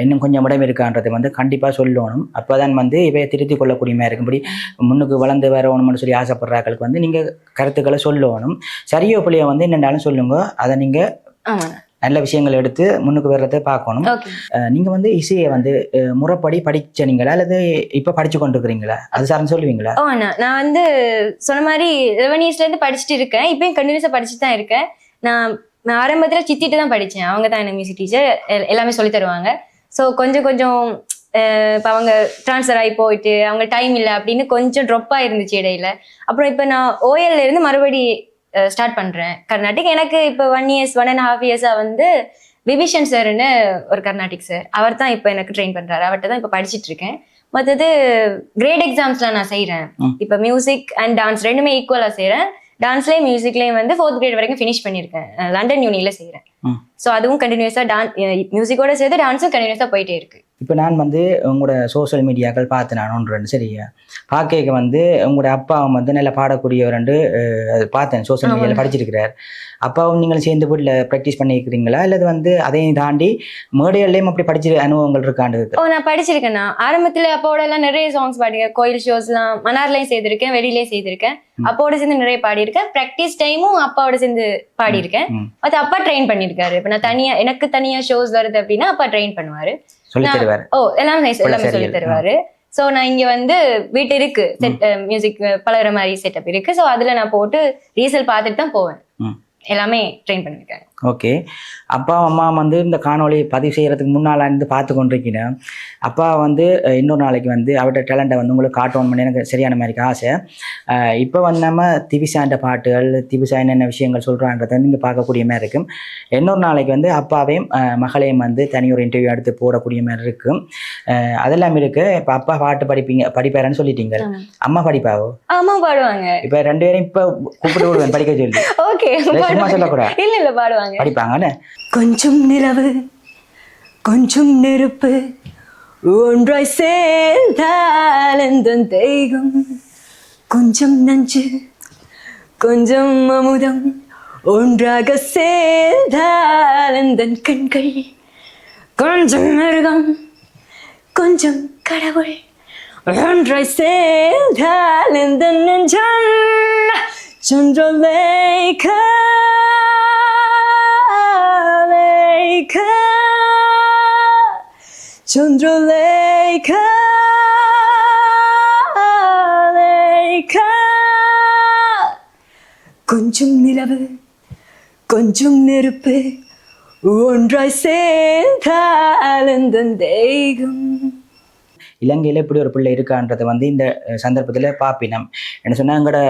இன்னும் கொஞ்சம் உடம்பு இருக்கான்றதை வந்து கண்டிப்பாக சொல்லணும். அப்போ தான் வந்து இவை திருத்தி கொள்ளக்கூடிய மாதிரி இருக்கும்படி முன்னுக்கு வளர்ந்து வரணும்னு சொல்லி ஆசைப்படுறாக்களுக்கு வந்து நீங்கள் கருத்துக்களை சொல்லணும். சரியோ பிள்ளைய வந்து என்னென்னாலும் சொல்லுங்க. அதை நீங்கள் நல்ல விஷயங்கள் எடுத்து முன்னுக்கு வர்றதை பார்க்கணும். நீங்க வந்து இசையை வந்து முறைப்படி படிச்சீங்களா அல்லது இப்ப படிச்சு கொண்டு இருக்கிறீங்களா? அது சார்ந்து சொல்லுவீங்களா? நான் வந்து சொன்ன மாதிரி 11 yearsல இருந்து படிச்சுட்டு இருக்கேன். இப்பயும் கண்டினியூஸா படிச்சுட்டு தான் இருக்கேன். நான் ஆரம்பத்துல சித்திட்டு தான் படிச்சேன். அவங்க தான் எனக்கு மியூசிக் டீச்சர், எல்லாமே சொல்லி தருவாங்க. ஸோ கொஞ்சம் இப்போ அவங்க ட்ரான்ஸ்ஃபர் ஆகி போயிட்டு அவங்க டைம் இல்லை அப்படின்னு கொஞ்சம் ட்ராப் ஆயிருந்துச்சு இடையில. அப்புறம் இப்போ நான் ஓஎல்ல இருந்து மறுபடி ஸ்டார்ட் பண்றேன் கர்நாடிக். எனக்கு இப்போ 1.5 years வந்து விபிஷன் சார்னு ஒரு கர்நாடிக் சார், அவர் தான் இப்போ எனக்கு ட்ரெயின் பண்றாரு. அவர்கிட்ட தான் இப்போ படிச்சுட்டு இருக்கேன். மற்றது கிரேட் எக்ஸாம்ஸ்லாம் நான் செய்யறேன். இப்போ மியூசிக் அண்ட் டான்ஸ் ரெண்டுமே ஈக்குவலா செய்யறேன். டான்ஸ்லயும் மியூசிக்லயும் வந்து 4th grade வரைக்கும் ஃபினிஷ் பண்ணியிருக்கேன். லண்டன் யூனில செய்யறேன். ஸோ அதுவும் கண்டினியூஸா மியூசிக்கோட சேர்த்து டான்ஸும் கண்டினியூஸா போயிட்டே இருக்கு. இப்போ நான் வந்து உங்களோட சோசியல் மீடியாக்கள் பார்த்து நான் ஒன்று சரியா பார்க்க வந்து உங்களோட அப்பாவும் வந்து நல்லா பாடக்கூடியவரெண்டு பார்த்தேன். சோசியல் மீடியாவில் படிச்சிருக்கிறார். அப்பாவும் நீங்கள் சேர்ந்து வீட்டில் ப்ராக்டிஸ் பண்ணியிருக்கிறீங்களா இல்லது வந்து அதையும் தாண்டி மேடைகள்லேயும் அப்படி படிச்சிரு அனுபவங்கள் இருக்காண்டு? நான் படிச்சிருக்கேன். ஆரம்பத்தில் அப்பாவோட எல்லாம் நிறைய சாங்ஸ் பாடிருக்கேன். கோயில் ஷோஸ்லாம் மன்னார்லையும் செய்திருக்கேன், வெளியிலேயும் செய்திருக்கேன். அப்பாவோட சேர்ந்து நிறைய பாடியிருக்கேன். ப்ராக்டிஸ் டைமும் அப்பாவோட சேர்ந்து பாடியிருக்கேன். அது அப்பா ட்ரெயின் பண்ணியிருக்காரு. இப்போ நான் எனக்கு தனியா ஷோஸ் வருது அப்படின்னா அப்பா ட்ரெயின் பண்ணுவாரு, சொல்லி தருவாரு. எல்லாமே சொல்லி தருவாரு. ஸோ நான் இங்க வந்து வீட்டு இருக்கு மியூசிக் பழகிற மாதிரி செட்டப் இருக்கு. ஸோ அதுல நான் போட்டு ரீசல் பார்த்துட்டு தான் போவேன். எல்லாமே ட்ரெயின் பண்ணியிருக்கேன். ஓகே. அப்பா அம்மா வந்து இந்த காணொலி பதிவு செய்யறதுக்கு முன்னால் இருந்து பார்த்து கொண்டிருக்கிறேன். அப்பா வந்து இன்னொரு நாளைக்கு வந்து அவரோட டேலண்ட்டை வந்து உங்களுக்கு காட்டணும் பண்ணி எனக்கு சரியான மாதிரி ஆசை. இப்போ வந்து நம்ம திவிசாண்ட பாட்டுகள் திவிசா என்னென்ன விஷயங்கள் சொல்கிறான்றதை நீங்கள் பார்க்கக்கூடிய மாதிரி இருக்கும். இன்னொரு நாளைக்கு வந்து அப்பாவையும் மகளையும் வந்து தனியொரு இன்டர்வியூ எடுத்து போடக்கூடிய மாதிரி இருக்கும். அதெல்லாம் இருக்கு. இப்போ அப்பா பாட்டு படிப்பாருன்னு சொல்லிட்டீங்க, அம்மா படிப்பாவோ? அம்மா பாடுவாங்க. இப்போ 2 பேரும் இப்போ கூப்பிட்டு விடுவேன் படிக்க சொல்லி. ஓகே, சும்மா சொல்லக்கூடாது. இல்ல பாடுவாங்க, படிப்பாங்கன்னு. கொஞ்சம் நிலவு கொஞ்சம் நெருப்பு ஒன்றாய் சேர்ந்தால் எந்த தேகம், கொஞ்சம் நஞ்சு கொஞ்சம் அமுதம் ஒன்றாக சேர்ந்தால் எந்த கண்கள், கொஞ்சம் மிருகம் கொஞ்சம் கடவுள் ஒன்றாய் சேர்ந்தால் எந்த நெஞ்சம், சந்திரலேகா Chandralekha, Lekha. கொஞ்சம் நிலவு கொஞ்சம் நெருப்பு ஒன்றாய் சேர்ந்தால் எந்த தேகம். இலங்கையில் இப்படி ஒரு பிள்ளை இருக்கான்றதை வந்து இந்த சந்தர்ப்பத்தில் பார்ப்பினம் என்ன சொன்னால் எங்களோட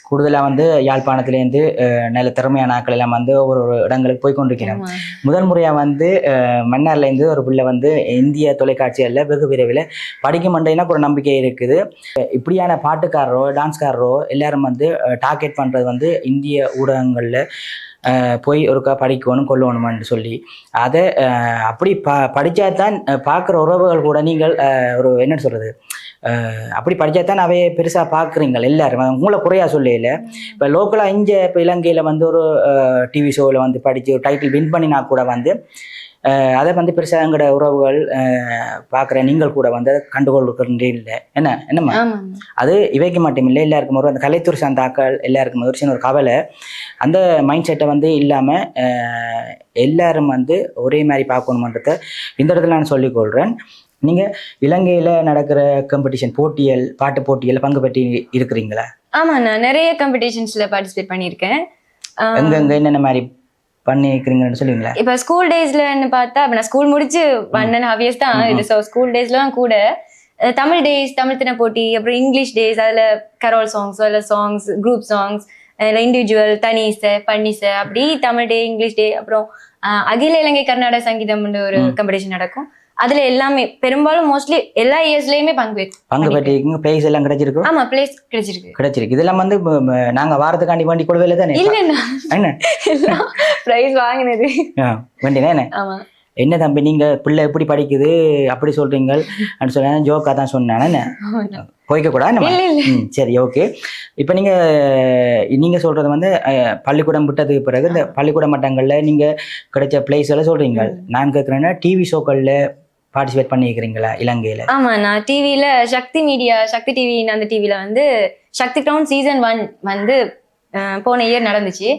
கூடுதலாக வந்து யாழ்ப்பாணத்துலேருந்து நல்ல திறமையான ஆட்கள் எல்லாம் வந்து ஒரு இடங்களுக்கு போய் கொண்டிருக்கிறோம். முதல் முறையாக வந்து மன்னார்லேருந்து ஒரு பிள்ளை வந்து இந்திய தொலைக்காட்சிகளில் வெகு விரைவில் படிக்க மாட்டேன்னா ஒரு நம்பிக்கை இருக்குது. இப்படியான பாட்டுக்காரரோ டான்ஸ்காரரோ எல்லாரும் வந்து டார்கெட் பண்ணுறது வந்து இந்திய ஊடகங்களில் போய் ஒருக்கா படிக்கணும் கொள்ளணுமான்னு சொல்லி அதை அப்படி படித்தா தான் பார்க்குற உறவுகள் கூட நீங்கள் ஒரு என்ன சொல்கிறது அப்படி படித்தா தான் அவைய பெருசாக பார்க்குறீங்க எல்லாரும் உங்களை குறையா சொல்லல. இப்போ லோக்கலாக இங்கே இப்போ இலங்கையில் வந்து ஒரு டிவி ஷோவில் வந்து படித்து ஒரு டைட்டில் வின் பண்ணினா கூட வந்து அதை வந்து பெருசாக எங்களோட உறவுகள் பார்க்குற நீங்கள் கூட வந்து அதை கண்டுகொள்கிறே இல்லை. என்னம்மா அது இவைக்கு மட்டும் இல்லை, எல்லாருக்கும் ஒரு அந்த கலைத்துறை சார்ந்த ஆக்கள் எல்லாருக்கும் ஒரு சின்ன ஒரு கவலை. அந்த மைண்ட் செட்டை வந்து இல்லாமல் எல்லாரும் வந்து ஒரே மாதிரி பார்க்கணுமன்றதை இந்த இடத்துல நான் சொல்லிக்கொள்கிறேன். நீங்கள் இலங்கையில் நடக்கிற காம்படிஷன் போட்டியல் பாட்டு போட்டியல் பங்கு பெற்றி இருக்கிறீங்களா? ஆமாம், நான் நிறைய காம்படிஷன்ஸில் பார்ட்டிசிபேட் பண்ணியிருக்கேன். எங்கே என்னென்ன மாதிரி பண்ணிக்கிறீங்கன்னு சொல்லுவீங்களா? இப்போ ஸ்கூல் டேஸ்லன்னு பார்த்தா இப்போ நான் ஸ்கூல் முடிச்சு 1.5 years தான் இது. ஸோ ஸ்கூல் டேஸ்லாம் கூட தமிழ் டேஸ், தமிழ் தின போட்டி, அப்புறம் இங்கிலீஷ் டேஸ், அதில் கரோல் சாங்ஸ் இல்லை சாங்ஸ் குரூப் சாங்ஸ் இல்லை இண்டிவிஜுவல் தனி இசை பண்ணி இசை அப்படி தமிழ் டே இங்கிலீஷ் டே அப்புறம் அகில இலங்கை கர்நாடக சங்கீதம்னு ஒரு காம்படிஷன் நடக்கும். அதுல எல்லாமே பெரும்பாலும் மோஸ்ட்லி எல்லா இயர்ஸ்லயுமே பங்கு பெற்றிருக்கீங்க. பிளேஸ் எல்லாம் கிடைச்சிருக்கு? ஆமா, பிளேஸ் கிடைச்சிருக்கு. இதெல்லாம் வந்து நாங்க வாரத்துக்காண்டி வண்டி கொடுவேல தானே? இல்ல என்ன பிரைஸ் வாங்கினது வண்டினா என்ன? ஆமா. என்ன தம்பி நீங்க பிள்ளை எப்படி படிக்குது அப்படி சொல்றீங்க அப்படின்னு சொன்னா ஜோக்கா தான் சொன்னானே, போய்க்க கூடாது. சரி, ஓகே. இப்போ நீங்க சொல்றது வந்து பள்ளிக்கூடம் விட்டதுக்கு பிறகு இந்த பள்ளிக்கூட மட்டங்கள்ல நீங்க கிடைச்ச பிளேஸ் எல்லாம் சொல்றீங்க. நான் கேட்கறேன்னா டிவி ஷோக்கள்ல பார்ட்டிசிபேட் பண்ணிக்கிறீங்களா இலங்கையில? ஆமா, நான் டிவியில சக்தி மீடியா, சக்தி டிவி அந்த டிவில வந்து சக்தி கிரவுண்ட் சீசன் 1 வந்து போன இயர் நடந்துச்சு.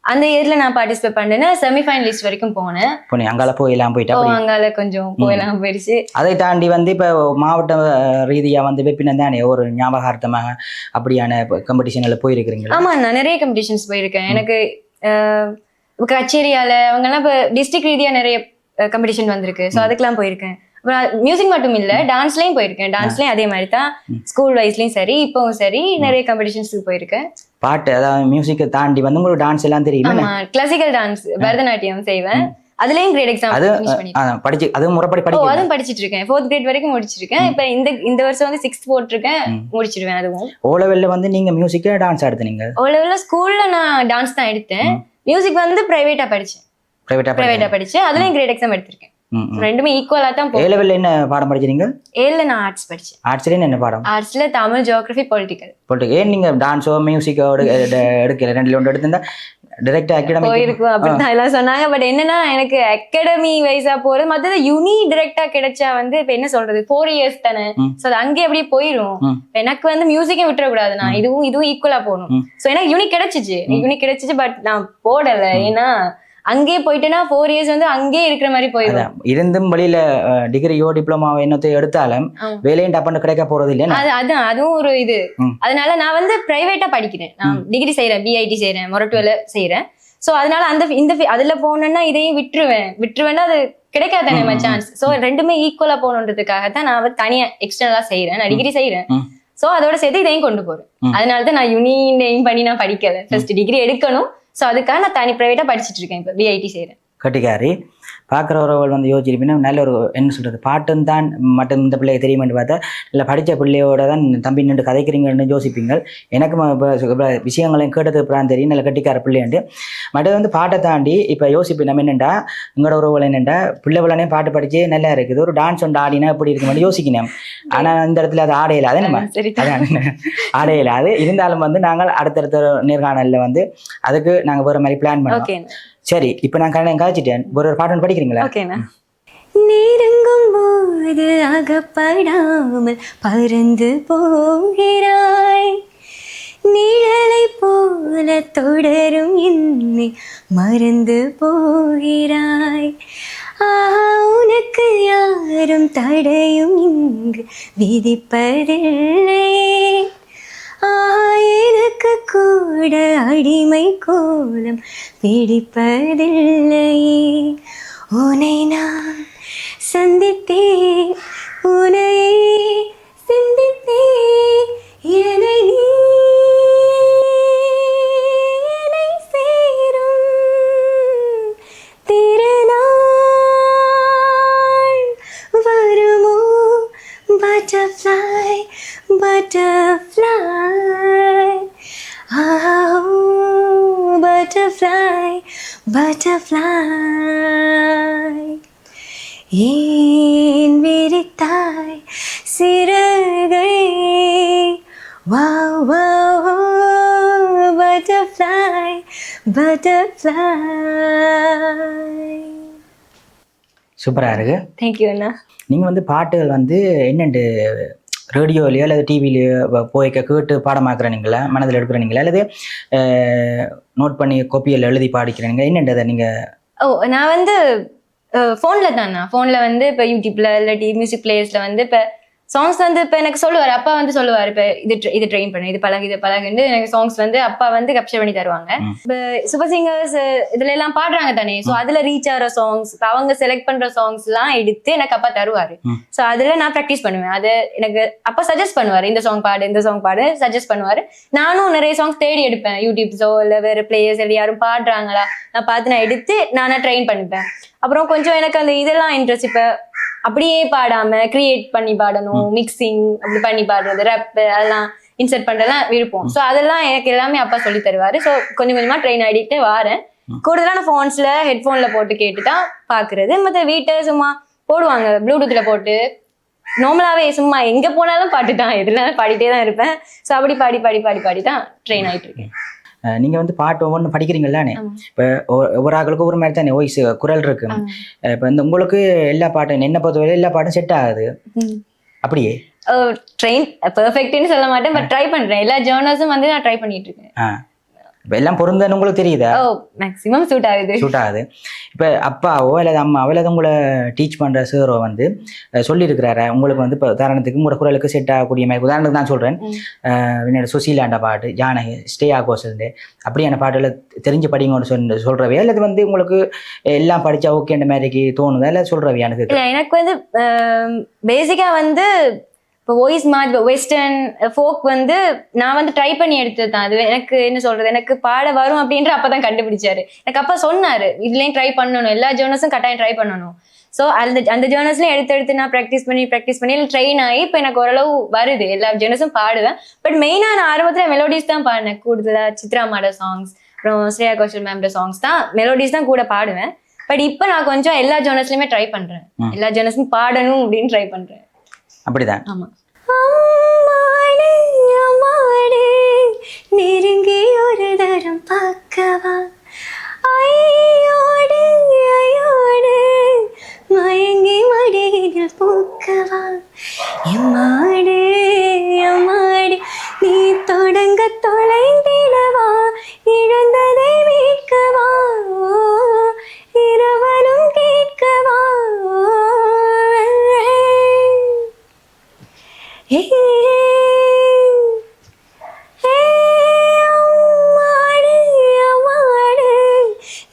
அந்த இயர்ல நான் பார்ட்டிசிபேட் பண்ணேன்னா செமிஃபைனலிஸ்ட் வரைக்கும் போனேன். அங்கால போயிட்டா அங்கால கொஞ்சம் போயெல்லாம் போயிடுச்சு. அதை தாண்டி வந்து இப்ப மாவட்ட ரீதியா வந்து வெப்பினம் தானே ஒரு ஞாபகார்த்தமாக அப்படியான காம்படிஷன்ல போயிருக்கிறீங்களா? ஆமா, நான் நிறைய காம்படிஷன்ஸ் போயிருக்கேன். எனக்கு கச்சேரியால அவங்க எல்லாம் இப்ப டிஸ்ட்ரிக்ட் ரீதியா நிறைய காம்படிஷன் வந்திருக்கு. ஸோ அதுக்கெல்லாம் போயிருக்கேன். அப்புறம் மியூசிக் மட்டும் இல்ல, டான்ஸ்லயும் போயிருக்கேன். டான்ஸ்லயும் அதே மாதிரி தான், ஸ்கூல் வைஸ்லயும் சரி இப்பவும் சரி நிறைய காம்படிஷன்ஸ்க்கு போயிருக்கேன். பாட்டு அதாவது மியூசிக்கை தாண்டி வந்து உங்களுக்கு டான்ஸ் எல்லாம் தெரியும்? கிளாசிக்கல் டான்ஸ் பரதநாட்டியம் செய்வேன். அதுலயும் கிரேட் எக்ஸாம் படிச்சு அதுவும் முறைப்படி அதுவும் படிச்சிட்டு இருக்கேன். 4th grade வரைக்கும் முடிச்சிருக்கேன். இப்ப இந்த வருஷம் வந்து 6th போட்டிருக்கேன், முடிச்சிருவேன். அதுவும் ஓ லெவல்ல வந்து நீங்க மியூசிக்கா டான்ஸ் எடுத்தீங்க? ஓ லெவல்ல ஸ்கூல்ல நான் டான்ஸ் தான் எடுத்தேன். மியூசிக் வந்து பிரைவேட்டா படிச்சேன். அதுலயும் கிரேட் எக்ஸாம் எடுத்திருக்கேன். ரெண்டுமே ஈக்குவலா தான் போகும். ஏ லெவல்ல என்ன பாடம் படிச்சீங்க? ஏல நான் ஆர்ட்ஸ் படிச்சேன். ஆர்ட்ஸ்ல என்ன பாடம்? ஆர்ட்ஸ்ல தமிழ், ஜியோகிராஃபி, பொலிட்டிக்கல். ஏன் நீங்க டான்ஸோ மியூசிக்கோ எடுக்கல? ரெண்டுல ஒன்று எடுத்திருந்தா டைரக்டா அகாடமி போயிருக்கும் அப்படிதான் எல்லாம் சொன்னாங்க. பட் என்னன்னா எனக்கு அகாடமி வைஸா போறது மற்றது யூனி டைரக்டா கிடைச்சா வந்து இப்ப என்ன சொல்றது 4 years தானே. சோ அது அங்கே அப்படியே போயிரும். எனக்கு வந்து மியூசிக்கே விட்டுறக்கூடாது, நான் இதுவும் ஈக்குவலா போகணும். சோ எனக்கு யூனி கிடைச்சிச்சு. பட் நான் போடல. ஏன்னா அங்கேயே போயிட்டேன்னா 4 years வந்து அங்கேயே இருக்கிற மாதிரி போயிடும். இருந்தும் வழியில டிகிரியோ டிப்ளமாவோ என்னத்தை எடுத்தாலும் வேலையும் டப்பன்னு கிடைக்க போறது இல்லையா? அதுவும் ஒரு இது. அதனால நான் வந்து பிரைவேட்டா படிக்கிறேன். நான் டிகிரி செய்யறேன், பிஐடி செய்யறேன், மொரட்டுவல செய்யறேன். சோ அதனால இந்த அதுல போனேன்னா இதையும் விட்டுருவேன்னா அது கிடைக்காது தானே சான்ஸ். சோ ரெண்டுமே ஈக்குவலா போகணுன்றதுக்காக தான் நான் தனியா எக்ஸ்டர்னலா செய்யறேன். நான் டிகிரி செய்யறேன். சோ அதோட சேர்த்து இதையும் கொண்டு போறேன். அதனாலதான் நான் யூனியன் எய்ம் பண்ணி நான் படிக்கல. ஃபர்ஸ்ட் டிகிரி எடுக்கணும். ஸோ அதுக்காக நான் தனி ப்ரைவேட்டாக படிச்சுட்டு இருக்கேன். இப்போ பிஐடி செய்கிறேன். கட்டிக்காரி பார்க்குறவர்கள் வந்து யோசிச்சிருப்பீங்கன்னா நல்ல ஒரு என்ன சொல்கிறது பாட்டும் தான் மட்டும் இந்த பிள்ளையை தெரியுமென்று பார்த்தா இல்லை படித்த பிள்ளையோட தான் தம்பி நின்று கதைக்கிறீங்கன்னு யோசிப்பீங்க. எனக்கும் இப்போ விஷயங்களையும் கேட்டதுக்கு அப்புறம் தெரியும் நல்ல கட்டிக்கார பிள்ளைண்டு. மற்றது வந்து பாட்டை தாண்டி இப்போ யோசிப்பேன் நம்ம என்னென்னா உங்களோட உறவுகள் என்னென்னா பிள்ளை பிள்ளைனே பாட்டு படித்து நல்லா இருக்குது, ஒரு டான்ஸ் ஒன்று ஆடினா எப்படி இருக்க மாதிரி யோசிக்கணும். ஆனால் இந்த இடத்துல அது ஆடையில அது நம்ம ஆடையில அது இருந்தாலும் வந்து நாங்கள் அடுத்தடுத்த நேர்காணலில் வந்து அதுக்கு நாங்கள் வேறு மாதிரி பிளான் பண்ணுவோம். சரி, இப்போ நான் காய்ச்சிட்டேன். ஒரு பாட்டு படிக்கிறீங்களா? நெருங்கும் போது அகப்படாமல் பறந்து போகிறாய், நிழலை போல தொடரும் என்னை மறந்து போகிறாய். உனக்கு யாரும் தடையும் இங்கு விதிப்பதில்லை, எனக்கு கூட அடிமை கோலம் பிடிப்பதில்லை. உன்னை நான் சந்தித்தேன், உன்னை சிந்தித்தேன், என்னை நீ butterfly, butterfly. ஏன் விரித்தாய் சிறகை wow wow wow, butterfly, butterfly. சூப்பராக இருக்கு. தேங்க்யூ அண்ணா. நீங்கள் வந்து பாட்டுகள் வந்து என்னென்று ரேடியோலையோ அல்லது டிவிலையோ போய் கேட்டு பாடமாக்குறீங்களா, மனதில் எடுக்கிறீங்களா, அல்லது நோட் பண்ணி கோப்பியில் எழுதி பாடிக்கிறீங்க, என்னன்றதை நீங்கள்? நான் வந்து ஃபோனில் தான்ண்ணா. ஃபோனில் வந்து இப்போ யூடியூப்ல இல்லாட்டி மியூசிக் பிளேயர்ஸில் வந்து இப்போ சாங்ஸ் வந்து இப்போ எனக்கு சொல்லுவார், அப்பா வந்து சொல்லுவார், இப்போ இது ட்ரெயின் பண்ணு, இது பழகுன்னு எனக்கு சாங்ஸ் வந்து அப்பா வந்து கேப்சர் பண்ணி தருவாங்க. இப்போ சூப்பர் சிங்கர்ஸ் இதுல எல்லாம் பாடுறாங்க தானே, ஸோ அதுல ரீச் ஆகிற சாங்ஸ், அவங்க செலக்ட் பண்ற சாங்ஸ் எல்லாம் எடுத்து எனக்கு அப்பா தருவாரு. ஸோ அதுல நான் ப்ராக்டிஸ் பண்ணுவேன். அது எனக்கு அப்பா சஜஸ்ட் பண்ணுவாரு, இந்த சாங் பாடு சஜஸ்ட் பண்ணுவாரு. நானும் நிறைய சாங்ஸ் தேடி எடுப்பேன், யூடியூப்ஸோ இல்லை வேற பிளேயர்ஸ் இல்லை யாரும் பாடுறாங்களா நான் பார்த்து நான் எடுத்து நானா ட்ரெயின் பண்ணிப்பேன். அப்புறம் கொஞ்சம் எனக்கு அந்த இதெல்லாம் இன்ட்ரெஸ்ட், இப்போ அப்படியே பாடாம கிரியேட் பண்ணி பாடணும், மிக்சிங் அப்படி பண்ணி பாடுறது, ரப் அதெல்லாம் இன்சர்ட் பண்றதெல்லாம் விருப்பம். ஸோ அதெல்லாம் எனக்கு எல்லாமே அப்பா சொல்லி தருவாரு. ஸோ கொஞ்சம் கொஞ்சமா ட்ரெயின் ஆகிட்டே வரேன். கூடுதலான ஃபோன்ஸ்ல ஹெட்ஃபோன்ல போட்டு கேட்டு தான் பாக்குறது. மற்ற வீட்டை சும்மா போடுவாங்க ப்ளூடூத்ல போட்டு, நார்மலாவே சும்மா எங்க போனாலும் பாட்டு தான், எதுனாலும் பாடிட்டே தான் இருப்பேன். ஸோ அப்படி பாடி தான் ட்ரெயின் ஆகிட்டு இருக்கேன். நீங்கள் வந்து பாட்டு ஒவ்வொன்று படிக்கிறீங்களானே, இப்போ ஒவ்வொரு ஆக்களுக்கு ஒரு மாதிரி தானே வாய்ஸ் குரல் இருக்கு. இப்போ இந்த உங்களுக்கு எல்லா பாட்டும் என்ன பொறுத்தவரை எல்லா பாட்டும் செட் ஆகுது அப்படியே? ட்ரெயின் பெர்ஃபெக்ட்னு சொல்ல மாட்டேன், பட் ட்ரை பண்றேன். எல்லா ஜேர்னல்ஸும் வந்து நான் ட்ரை பண்ணிட்டு இருக்கேன். இப்போ எல்லாம் பொருந்தன்னு உங்களுக்கு தெரியுதா? மேக்ஸிமம் சூட் ஆகுது. இப்போ அப்பாவோ அல்லது அம்மாவோ அல்லது உங்களை டீச் பண்ணுற சாரோ வந்து சொல்லியிருக்கிறாரு உங்களுக்கு வந்து இப்போ உதாரணத்துக்கு உங்களோட குரலுக்கு செட் ஆகக்கூடிய மாதிரி, உதாரணத்துக்கு தான் சொல்கிறேன், என்னோட சுசீலாண்ட பாட்டு, ஜானகி, ஸ்டே ஆகோசல்ண்டு அப்படியான பாட்டுல தெரிஞ்சு படிங்கன்னு சொல்கிறவே, அல்லது வந்து உங்களுக்கு எல்லாம் படித்தா ஓகேன்ற மாதிரிக்கு தோணுதா, இல்லை சொல்கிறவே? எனக்கு வந்து பேசிக்காக வந்து இப்போ வாய்ஸ் மாதிரி வெஸ்டர்ன் ஃபோக் வந்து நான் வந்து ட்ரை பண்ணி எடுத்தது தான். அது எனக்கு என்ன சொல்றது, எனக்கு பாட வரும் அப்படின்ற அப்பதான் கண்டுபிடிச்சாரு. எனக்கு அப்பா சொன்னாரு, இதுலயும் ட்ரை பண்ணணும், எல்லா ஜேர்னல்ஸும் கட்டாயம் ட்ரை பண்ணணும். ஸோ அந்த ஜேர்னல்ஸ்லையும் எடுத்து நான் ப்ராக்டிஸ் பண்ணி ட்ரெயின் ஆகி இப்போ எனக்கு ஓரளவு வருது, எல்லா ஜேர்னல்ஸும் பாடுவேன். பட் மெயினாக நான் ஆரம்பத்தில் மெலோடிஸ் தான் பாடினேன். கூடுதலாக சித்ராமாட சாங்ஸ், அப்புறம் ஸ்ரேயா கோஷல் மேம்ட சாங்ஸ் தான், மெலோடிஸ் தான் கூட பாடுவேன். பட் இப்போ நான் கொஞ்சம் எல்லா ஜேர்னல்ஸ்லையுமே ட்ரை பண்றேன், எல்லா ஜேர்னல்ஸும் பாடணும் அப்படின்னு ட்ரை பண்றேன். அப்படிதான். ஆமா. நெருங்கி ஒரு தரம் பார்க்கவா, ஐயோடு ஐயோடு மயங்கி மடியில் பூக்கவா, எம்மாடு எம்மாடு நீ தொடங்க தொலைந்திடவா, இழந்ததை மீட்கவா, இரவலும் கேட்கவா.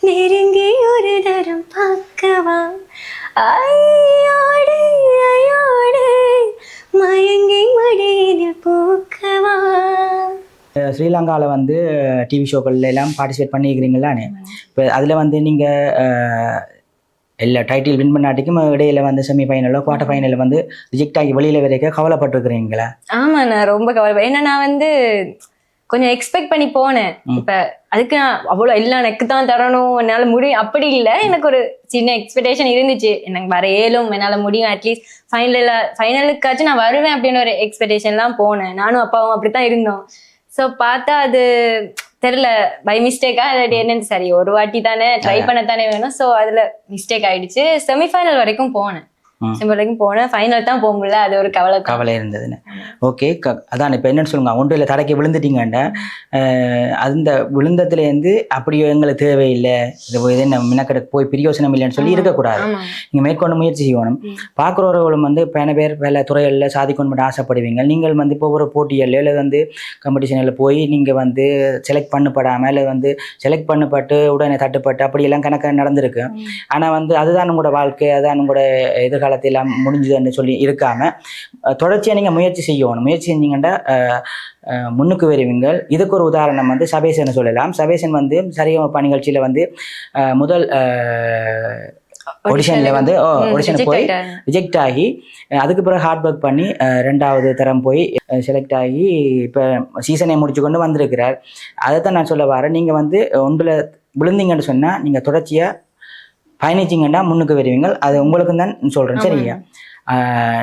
நெருங்கி ஒரு தரம் பார்க்கவா, ஐயோடு ஐயோடு மயங்கி மடியில் பூக்கவா. ஸ்ரீலங்காவில் வந்து டிவி ஷோக்கள்ல எல்லாம் பார்ட்டிசிபேட் பண்ணிக்கிறீங்களானே, இப்போ அதில் வந்து நீங்கள் எல்லா டைட்டில் வின் பண்ணாட்டிக்கும் இடையில வந்து செமி ஃபைனலோ குவார்டர் ஃபைனலில் வந்து ரிஜெக்ட் ஆகி வெளியில் வரைக்கும் கவலைப்பட்டுருக்குறீங்களா? ஆமாம், நான் ரொம்ப கவலை. ஏன்னா நான் வந்து கொஞ்சம் எக்ஸ்பெக்ட் பண்ணி போனேன். இப்போ அதுக்கு நான் அவ்வளோ எல்லாம் எனக்கு தான் தரணும், என்னால் முடியும் அப்படி இல்லை. எனக்கு ஒரு சின்ன எக்ஸ்பெக்டேஷன் இருந்துச்சு, எனக்கு வர ஏலும் என்னால் முடியும், அட்லீஸ்ட் ஃபைனலுக்காச்சும் நான் வருவேன் அப்படின்னு ஒரு எக்ஸ்பெக்டேஷன்லாம் போனேன். நானும் அப்பாவும் அப்படித்தான் இருந்தோம். ஸோ பார்த்தா அது தெரியல, பை மிஸ்டேக்கா இல்லாட்டி என்னன்னு, சரி ஒரு வாட்டி தானே ட்ரை பண்ணத்தானே வேணும். ஸோ அதில் மிஸ்டேக் ஆயிடுச்சு. செமிஃபைனல் வரைக்கும் போனேன், ஃபைனல் தான் போக முடியல. அது ஒரு கவலை இருந்ததுன்னு. ஓகே, அதான் இப்போ என்னன்னு சொல்லுங்க, ஒன்றில் தடைக்கு விழுந்துட்டீங்கண்ட, அந்த விழுந்ததுலேருந்து அப்படியோ எங்களுக்கு தேவையில்லை, இது என்ன மினக்கடக்கு போய் பிரியோசனம் இல்லைன்னு சொல்லி இருக்கக்கூடாது. நீங்கள் மேற்கொண்டு முயற்சி செய்யணும். பார்க்குறவர்களும் வந்து பல பேர் பல துறைகளில் சாதிக்கணும் மட்டும் ஆசைப்படுவீங்க. நீங்கள் வந்து இப்போ ஒரு போட்டியில் இல்லை வந்து காம்படிஷனில் போய் நீங்கள் வந்து செலக்ட் பண்ணப்படாமல் இல்லை வந்து செலக்ட் பண்ணப்பட்டு உடனே தட்டுப்பட்டு அப்படியெல்லாம் கணக்காக நடந்திருக்கு. ஆனால் வந்து அதுதான் உங்களோட வாழ்க்கை, அதுதான் உங்களோட எதிர்காலத்தில் முடிஞ்சதுன்னு சொல்லி இருக்காமல் தொடர்ச்சியாக நீங்கள் முயற்சி செய்யணும். முயற்சி செஞ்சீங்கன்னா முன்னுக்கு வருவீங்க. இதுக்கு ஒரு உதாரணம் வந்து சபேசன் சொல்லலாம். சபேசன் வந்து சரிகமப நிகழ்ச்சியில் வந்து முதல் ஆடிஷனில் வந்து ஆடிஷனுக்கு போய் ரிஜெக்ட் ஆகி, அதுக்கு பிறகு ஹார்ட் ஒர்க் பண்ணி 2வது தரம் போய் செலக்ட் ஆகி இப்போ சீசனை முடிச்சு கொண்டு வந்திருக்கிறார். அதை தான் நான் சொல்ல வரேன். நீங்கள் வந்து ஒன்றில் விழுந்தீங்கன்னு சொன்னால் நீங்கள் தொடர்ச்சியாக பயணிச்சிங்கன்னா முன்னுக்கு வருவீங்க. அது உங்களுக்கு தான் சொல்கிறேன். சரியா?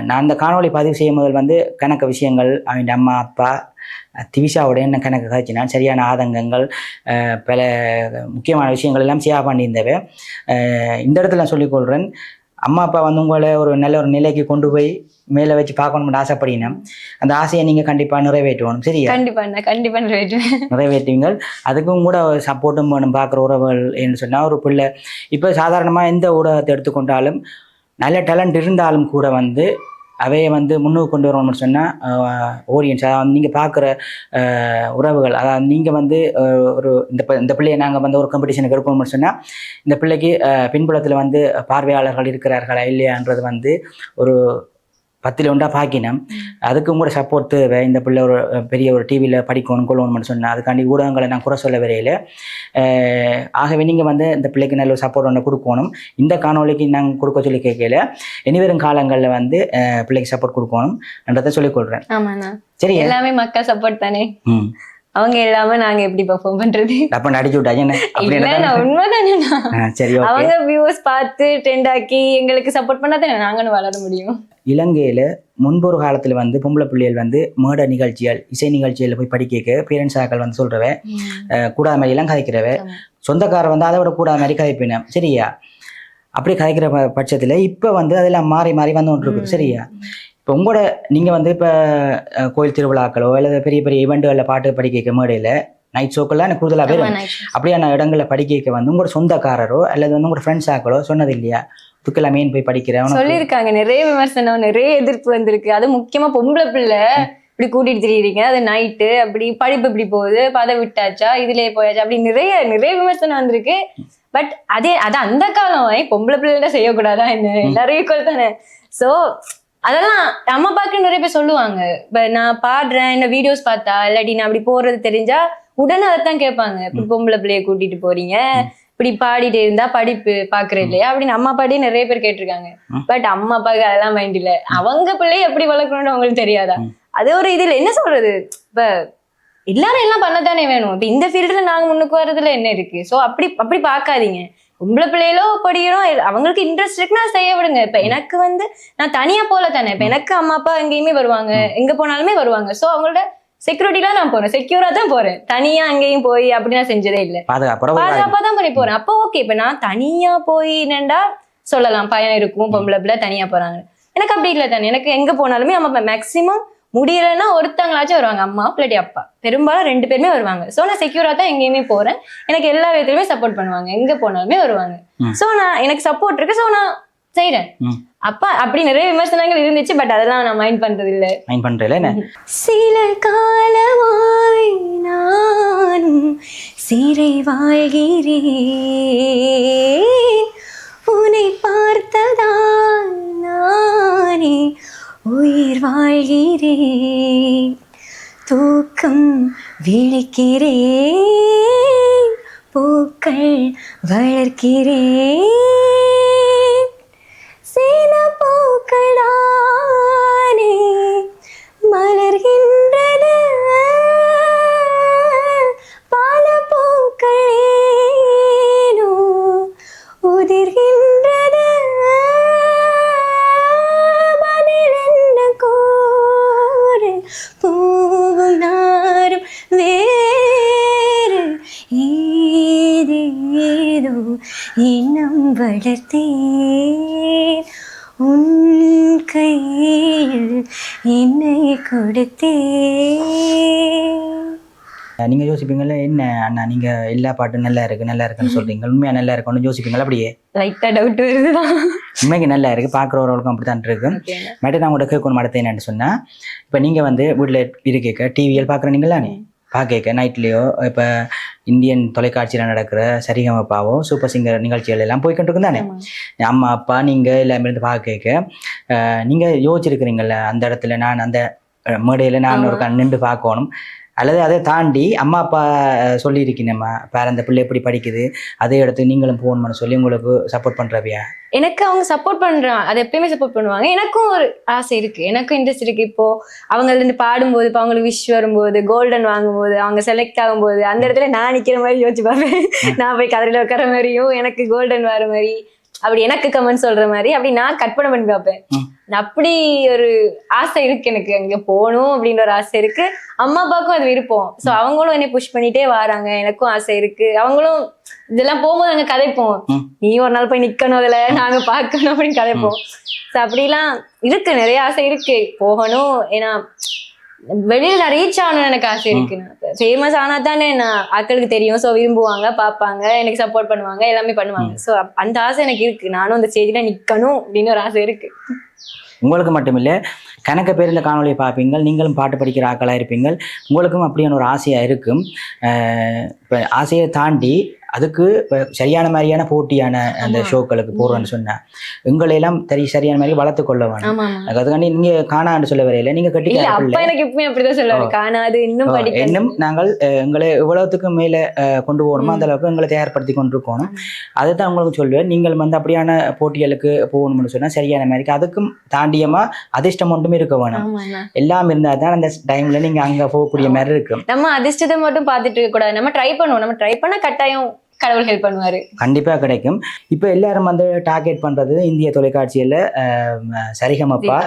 நான் அந்த காணொளி பதிவு செய்யும் முதல் வந்து கணக்கு விஷயங்கள் அவங்க அம்மா அப்பா திவிஷாவோட என்ன கணக்கு காய்ச்சினான் சரியான ஆதங்கங்கள் பல முக்கியமான விஷயங்கள் எல்லாம் ஷேர் பண்ணியிருந்தவை. இந்த இடத்துல நான் சொல்லிக்கொள்கிறேன், அம்மா அப்பா வந்து உங்களை ஒரு நல்ல ஒரு நிலைக்கு கொண்டு போய் மேலே வச்சு பார்க்கணும்னு ஆசைப்படினா அந்த ஆசையை நீங்கள் கண்டிப்பாக நிறைவேற்றுவோம். சரியா? கண்டிப்பாக நிறைவேற்றுவீங்கள். அதுக்கும் கூட சப்போர்ட்டும் வேணும். பார்க்குற உறவுகள் என்று சொன்னால் ஒரு பிள்ளை இப்போ சாதாரணமாக எந்த ஊடகத்தை எடுத்துக்கொண்டாலும் நல்ல டேலண்ட் இருந்தாலும் கூட வந்து அவையை வந்து முன்னுக்கு கொண்டு வரணும்னு சொன்னால் ஆடியன்ஸ், அதாவது நீங்கள் பார்க்குற உறவுகள், அதாவது நீங்கள் வந்து ஒரு இந்த பிள்ளையை நாங்கள் வந்து ஒரு காம்படிஷனுக்கு எடுப்போம்னு சொன்னால் இந்த பிள்ளைக்கு பின்புலத்தில் வந்து பார்வையாளர்கள் இருக்கிறார்களா இல்லையான்றது வந்து ஒரு 10ல் 1 பார்க்கினோம். அதுக்கும் கூட சப்போர்ட் தேவை. இந்த பிள்ளை ஒரு பெரிய ஒரு டிவியில் படிக்கணும் கொள்ளணும்னு சொன்னால் அதுக்காண்டி ஊடகங்களை நான் குறை சொல்ல வரையில். ஆகவே நீங்கள் வந்து இந்த பிள்ளைக்கு நல்ல ஒரு சப்போர்ட் ஒன்று கொடுக்கணும். இந்த காணொலிக்கு நாங்கள் கொடுக்க சொல்லி கேட்கல, இனிவரும் காலங்களில் வந்து பிள்ளைக்கு சப்போர்ட் கொடுக்கணும்ன்றதை சொல்லிக்கொள்கிறேன். ஆமாண்ணா. சரி, எல்லாமே மக்கள் சப்போர்ட் தானே. அவங்க இல்லாம நாங்க எப்படி பெர்ஃபார்ம் பண்றது? அப்ப நடிச்சு விட்டாங்க. சரி, அவங்க வியூஸ் பார்த்து ட்ரெண்ட் ஆக்கி எங்களுக்கு சப்போர்ட் பண்ணாதான் நாங்களும் வளர முடியும். இலங்கையில முன்பொரு காலத்துல வந்து பொம்பளை பிள்ளைகள் வந்து மேடை நிகழ்ச்சிகள் இசை நிகழ்ச்சிகள் போய் படிக்க பேரண்ட்ஸ் ஆக்கள் வந்து சொல்றவ கூடாத மாதிரி எல்லாம் கதைக்கிறவ, சொந்தக்காரர் வந்து அதை விட கூடாத மாதிரி கதைப்பின. சரியா? அப்படி கதைக்கிற பட்சத்துல இப்ப வந்து அதெல்லாம் மாறி மாறி வந்து கொண்டு இருக்குது. சரியா? இப்போ உங்களோட நீங்கள் வந்து இப்போ கோயில் திருவிழாக்களோ அல்லது பெரிய பெரிய ஈவெண்ட்டுகளில் பாட்டு படிக்க மேடையில் நைட் ஷோக்கெல்லாம் எனக்கு கூடுதலாக பேர் அப்படியான இடங்களில் படிக்க வந்து உங்களோட சொந்தக்காரரோ அல்லது வந்து உங்களோட ஃப்ரெண்ட்ஸ் ஆக்களோ சொன்னது இல்லையா இதுக்கெல்லாம் மெயின் போய் படிக்கிறேன் சொல்லியிருக்காங்க? நிறைய விமர்சனம், நிறைய எதிர்ப்பு வந்திருக்கு. அது முக்கியமாக பொம்பளை பிள்ளை இப்படி கூட்டிட்டு திரியிறீங்க, அது நைட்டு அப்படி படிப்பு இப்படி போகுது, பதை விட்டாச்சா, இதுலேயே போயாச்சா, அப்படி நிறைய நிறைய விமர்சனம் வந்திருக்கு. பட் அது அந்த காலம் பொம்பளை பிள்ளைகிட்ட செய்யக்கூடாதா என்ன? எல்லாரும் ஈக்குவல் தானே. ஸோ அதெல்லாம் அம்மா அப்பாக்கு நிறைய பேர் சொல்லுவாங்க. இப்ப நான் பாடுறேன், என்ன வீடியோஸ் பார்த்தா இல்லாட்டி நான் அப்படி போறது தெரிஞ்சா உடனே அதைத்தான் கேட்பாங்க. இப்படி பொம்பளை பிள்ளைய கூட்டிட்டு போறீங்க, இப்படி பாடிட்டே இருந்தா படிப்பு பாக்குற இல்லையா அப்படின்னு அம்மா அப்பாட்டே நிறைய பேர் கேட்டிருக்காங்க. பட் அம்மா அப்பாவுக்கு அதெல்லாம் மைண்ட் இல்ல. அவங்க பிள்ளைய எப்படி வளர்க்கணும்னு அவங்களுக்கு தெரியாதா? அது ஒரு இதுல என்ன சொல்றது, இப்ப எல்லாரும் எல்லாம் பண்ணத்தானே வேணும். இப்ப இந்த ஃபீல்டுல நாங்க முன்னுக்கு வர்றதுல என்ன இருக்கு? ஸோ அப்படி பார்க்காதீங்க. பொம்பளை பிள்ளைகளோ படிக்கிறோம், அவங்களுக்கு இன்ட்ரெஸ்ட் இருக்குன்னா செய்ய விடுங்க. இப்ப எனக்கு வந்து நான் தனியா போல தானே. இப்ப எனக்கு அம்மா அப்பா எங்கேயுமே வருவாங்க, எங்க போனாலுமே வருவாங்க. சோ அவங்களோட செக்யூரிட்டிலாம் நான் போறேன், செக்யூரா தான் போறேன். தனியா அங்கேயும் போய் அப்படி நான் செஞ்சதே இல்லை, பாதுகாப்பா தான் பண்ணி போறேன். அப்போ ஓகே. இப்ப நான் தனியா போயினேன்டா சொல்லலாம், பயம் இருக்கும், பொம்பளை பிள்ளை தனியா போறாங்க. எனக்கு அப்படி இல்லை தானே. எனக்கு எங்க போனாலுமே அம்மா மேக்சிமம் முடியலன்னா ஒருத்தங்களாச்சும் வருவாங்க, அம்மா இல்லாட்டி அப்பா. பெரும்பாலும் 2 பேருமே வருவாங்க. ஸோ நான் செக்யூரா தான் எங்கேயுமே போறேன். எனக்கு எல்லா விதத்துலயுமே சப்போர்ட் பண்ணுவாங்க, எங்க போனாலுமே வருவாங்க. ஸோ நான் எனக்கு சப்போர்ட் இருக்கு, ஸோ நான் செய்யறேன். அப்பா அப்படி நிறைய விமர்சனங்கள் இருந்துச்சு. பட் அதெல்லாம் நான் மைண்ட் பண்றது இல்லை. சில காலமாய் நானும் சிறை வாழ்கிறேன், உன்னை பார்த்ததால் நானே உயிர் வாழ்கிறேன், தூக்கம் விழிக்கிறேன், பூக்கள் வளர்க்கிறேன், சில பூக்களானே மலர்கின்றது, பல பூக்களேனோ உதிர்கின்றது, பூவும் நாரும் வேறு ஏதேதோ இன்னும் வளர்த்தேன், உன் கையில் என்னை கொடுத்தேன். நீங்கள் யோசிப்பீங்களா, என்ன அண்ணா நீங்கள் எல்லா பாட்டும் நல்லா இருக்குன்னு சொல்கிறீங்க, உண்மையாக நல்லா இருக்குன்னு யோசிப்பீங்களா? அப்படியே லைட்டாக டவுட் வருதுதான். உண்மைக்கு நல்லா இருக்குது, பார்க்குறவர்களுக்கும் அப்படி தான் இருக்குது. மட்டும் நான் உங்கள்கிட்ட கேட்கணும் அடுத்து என்னென்னு சொன்னால், இப்போ நீங்கள் வந்து வீட்டில் இருக்க டிவியில் பார்க்குறீங்களா, பார்க்க நைட்லேயோ இப்போ இந்தியன் தொலைக்காட்சியில் நடக்கிற சரிகமப்பாவோ சூப்பர் சிங்கர் நிகழ்ச்சிகள் எல்லாம் போய்கிட்டு இருக்கும் தானே. அம்மா அப்பா நீங்கள் எல்லாமே இருந்து பார்க்க நீங்கள் யோசிச்சிருக்கிறீங்கள அந்த இடத்துல நான் அந்த மேடையில் நான் ஒரு நின்று பார்க்கணும் அல்லது அதை தாண்டி அம்மா அப்பா சொல்லியிருக்கீங்கம்மா வேறு அந்த பிள்ளை எப்படி படிக்குது அதே இடத்துக்கு நீங்களும் போகணும்னு சொல்லி உங்களுக்கு சப்போர்ட் பண்ணுறவியா? எனக்கு அவங்க சப்போர்ட் பண்றாங்க, அது எப்பயுமே சப்போர்ட் பண்ணுவாங்க. எனக்கும் ஒரு ஆசை இருக்கு, எனக்கும் இன்ட்ரெஸ்ட் இருக்கு. இப்போ அவங்க இருந்து பாடும்போது, இப்போ அவங்களுக்கு விஷ் வரும்போது, கோல்டன் வாங்கும்போது, அவங்க செலக்ட் ஆகும்போது அந்த இடத்துல நான் நிக்கிற மாதிரி யோசிச்சு பார்ப்பேன். நான் போய் கதையில உட்கார மாதிரியும் எனக்கு கோல்டன் வர மாதிரி, அப்படி எனக்கு கமெண்ட் சொல்ற மாதிரி அப்படி நான் கற்பனை பண்ணி பார்ப்பேன். அப்படி ஒரு ஆசை இருக்கு எனக்கு, அங்க போகணும் அப்படின்ற ஒரு ஆசை இருக்கு. அம்மா அப்பாவுக்கும் அது விருப்பம். ஸோ அவங்களும் என்னை புஷ் பண்ணிட்டே வராங்க, எனக்கும் ஆசை இருக்கு. அவங்களும் இதெல்லாம் போகும்போது நாங்க கதைப்போம், நீ ஒரு நாள் போய் நிக்கணும், அதுல நாங்க பார்க்கணும் அப்படின்னு கதைப்போம். ஸோ அப்படிலாம் இருக்கு, நிறைய ஆசை இருக்கு போகணும். ஏன்னா வெளியில நான் ரீச் ஆகணும்னு எனக்கு ஆசை இருக்கு. ஃபேமஸ் ஆனா தானே நான் ஆட்களுக்கு தெரியும். ஸோ விரும்புவாங்க, பார்ப்பாங்க, எனக்கு சப்போர்ட் பண்ணுவாங்க, எல்லாமே பண்ணுவாங்க. ஸோ அந்த ஆசை எனக்கு இருக்கு, நானும் அந்த ஸ்டேஜ்ல நிக்கணும் அப்படின்னு ஒரு ஆசை இருக்கு. உங்களுக்கு மட்டுமில்லை, கணக்க பேர் இந்த காணொலியை பார்ப்பீங்க, நீங்களும் பாட்டு படிக்கிற ஆக்களாக இருப்பீங்க, உங்களுக்கும் அப்படியான ஒரு ஆசையாக இருக்கும். இப்போ ஆசையை தாண்டி அதுக்கு இப்போ சரியான மாதிரியான போட்டியான அந்த ஷோக்களுக்கு போடுறோன்னு சொன்னேன், எங்களையெல்லாம் சரியான மாதிரி வளர்த்து கொள்ள வேணும். அதுக்காண்டி நீங்க காணான்னு சொல்ல வரையில நீங்க காணாது இன்னும் நாங்கள் எங்களை எவ்வளவுக்கு மேல கொண்டு போகணுமோ அந்த அளவுக்கு எங்களை தயார்படுத்தி கொண்டிருக்கணும். அதை தான் உங்களுக்கு சொல்லுவேன். நீங்கள் வந்து அப்படியான போட்டிகளுக்கு போகணும்னு சொன்னா சரியான மாதிரி அதுக்கும் தாண்டியமா அதிர்ஷ்டம் மட்டும் இருக்க வேணும். எல்லாம் இருந்தா தான் அந்த டைம்ல நீங்க அங்க போகக்கூடிய மாதிரி இருக்கும். நம்ம அதிர்ஷ்டத்தை மட்டும் பார்த்துட்டு இருக்க கூடாது, நம்ம ட்ரை பண்ணுவோம். நம்ம ட்ரை பண்ண கட்டாயம் கடவுள் ஹெல்ப் பண்ணுவாரு, கண்டிப்பா கிடைக்கும். இப்ப எல்லாரும் வந்து டார்கெட் பண்றது இந்திய தொலைக்காட்சியில சரிகமப்பா,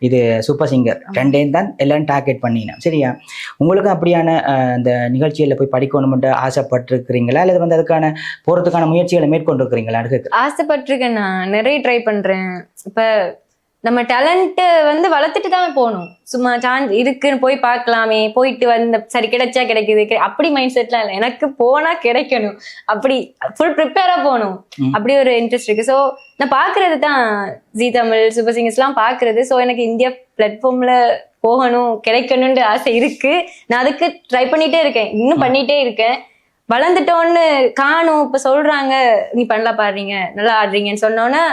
இது சூப்பர் சிங்கர் ரெண்டையும் தான் எல்லாரும் டார்கெட் பண்ணினோம். சரியா, உங்களுக்கு அப்படியான அந்த நிகழ்ச்சியில போய் படிக்கணும்னு ஆசைப்பட்டிருக்கிறீங்களா, அல்லது வந்து அதுக்கான போறதுக்கான முயற்சிகளை மேற்கொண்டிருக்கிறீங்களா? ஆசைப்பட்டிருக்கேன், நான் நிறைய ட்ரை பண்றேன். இப்ப நம்ம டேலண்ட் வந்து வளர்த்துட்டு தான் போகணும். சும்மா சான்ஸ் இருக்குன்னு போய் பார்க்கலாமே, போயிட்டு வந்து சரி கிடைச்சா கிடைக்குது அப்படி மைண்ட் செட்லாம் இல்லை. எனக்கு போனா கிடைக்கணும், அப்படி ஃபுல் ப்ரிப்பேரா போகணும், அப்படி ஒரு இன்ட்ரெஸ்ட் இருக்கு. ஸோ நான் பாக்குறது தான் ஜீ தமிழ் சூப்பர் சிங்கர்ஸ் எல்லாம் பாக்குறது. ஸோ எனக்கு இந்தியா பிளாட்ஃபார்ம்ல போகணும், கிடைக்கணும்னு ஆசை இருக்கு. நான் அதுக்கு ட்ரை பண்ணிட்டே இருக்கேன், இன்னும் பண்ணிட்டே இருக்கேன். வளர்ந்துட்டோன்னு காணும், இப்ப சொல்றாங்க நீ பண்ணலாம், பாடுறீங்க, நல்லா ஆடுறீங்கன்னு சொன்னோன்னே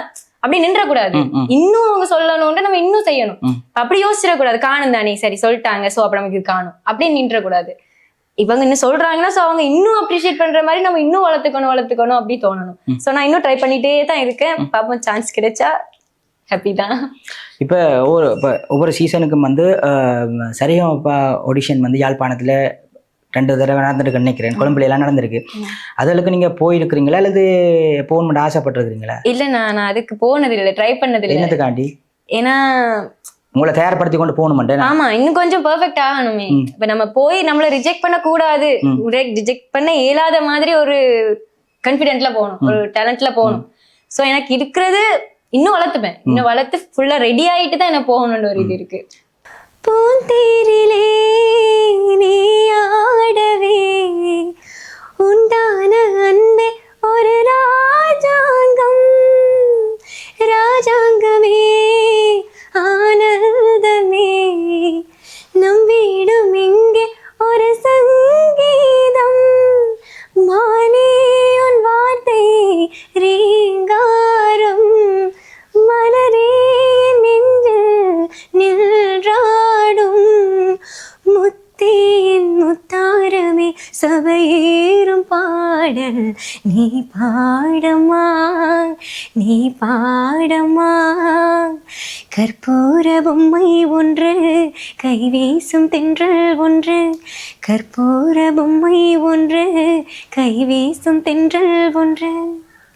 அப்படி நின்றக்கூடாது. இன்னும் அவங்க சொல்லணும்னு நம்ம இன்னும் செய்யணும். அப்படி யோசிச்சிடக்கூடாது, காணும் தானே சரி சொல்லிட்டாங்க சோ அப்ப நமக்கு காணும் அப்படின்னு நின்றக்கூடாது. இவங்க இன்னும் சொல்றாங்கன்னா சோ அவங்க இன்னும் அப்ரிஷியேட் பண்ற மாதிரி நம்ம இன்னும் வளர்த்துக்கணும் அப்படி தோணணும். சோ நான் இன்னும் ட்ரை பண்ணிட்டே தான் இருக்கேன். பாப்போம், சான்ஸ் கிடைச்சா ஹாப்பி தான். இப்போ ஒவ்வொரு சீசனுக்கும் வந்து சரிகமபா ஆடிஷன் வந்து யாழ்ப்பாணத்துல 2 தடவை நடந்துருக்கு நினைக்கிறேன், கொழும்புல எல்லாம் நடந்திருக்கு. அதுக்கு நீங்க போயிருக்கிறீங்களா அல்லது போகணும்னு ஆசைப்பட்டிருக்கிறீங்களா? இல்ல, நான் அதுக்கு போனது இல்லை, ட்ரை பண்ணது இல்லை. என்னத்துக்காண்டி? ஏன்னா உங்களை தயார்படுத்தி கொண்டு போகணும்ட்டு. ஆமா, இன்னும் கொஞ்சம் பெர்ஃபெக்ட் ஆகணுமே. இப்ப நம்ம போய் நம்மள ரிஜெக்ட் பண்ண கூடாது, ரிஜெக்ட் பண்ண இயலாத மாதிரி ஒரு கான்ஃபிடென்ட்ல போகணும், ஒரு டேலண்ட்ல போகணும். சோ எனக்கு இருக்கிறது இன்னும் வளர்த்துப்பேன், இன்னும் வளர்த்து ஃபுல்லா ரெடி ஆயிட்டு தான் என்ன போகணும்னு ஒரு இது இருக்கு. பூந்தேரிலே நீ ஆடவே உண்டான அன்பே ஒரு ராஜாங்கமே ஆனந்தமே நம்பிடும் இங்கே ஒரு சங்கீதம் மானே உன் வார்த்தை ரீங்காரம் மலரே நெஞ்சில் நின்றாடும் முத்தேன் முத்தாரமே சபையேறும் பாடல் நீ பாடமா கற்பூர பொம்மை ஒன்று கைவீசும் தென்றல் ஒன்று கற்பூர பொம்மை ஒன்று கைவீசும் தென்றல் ஒன்று.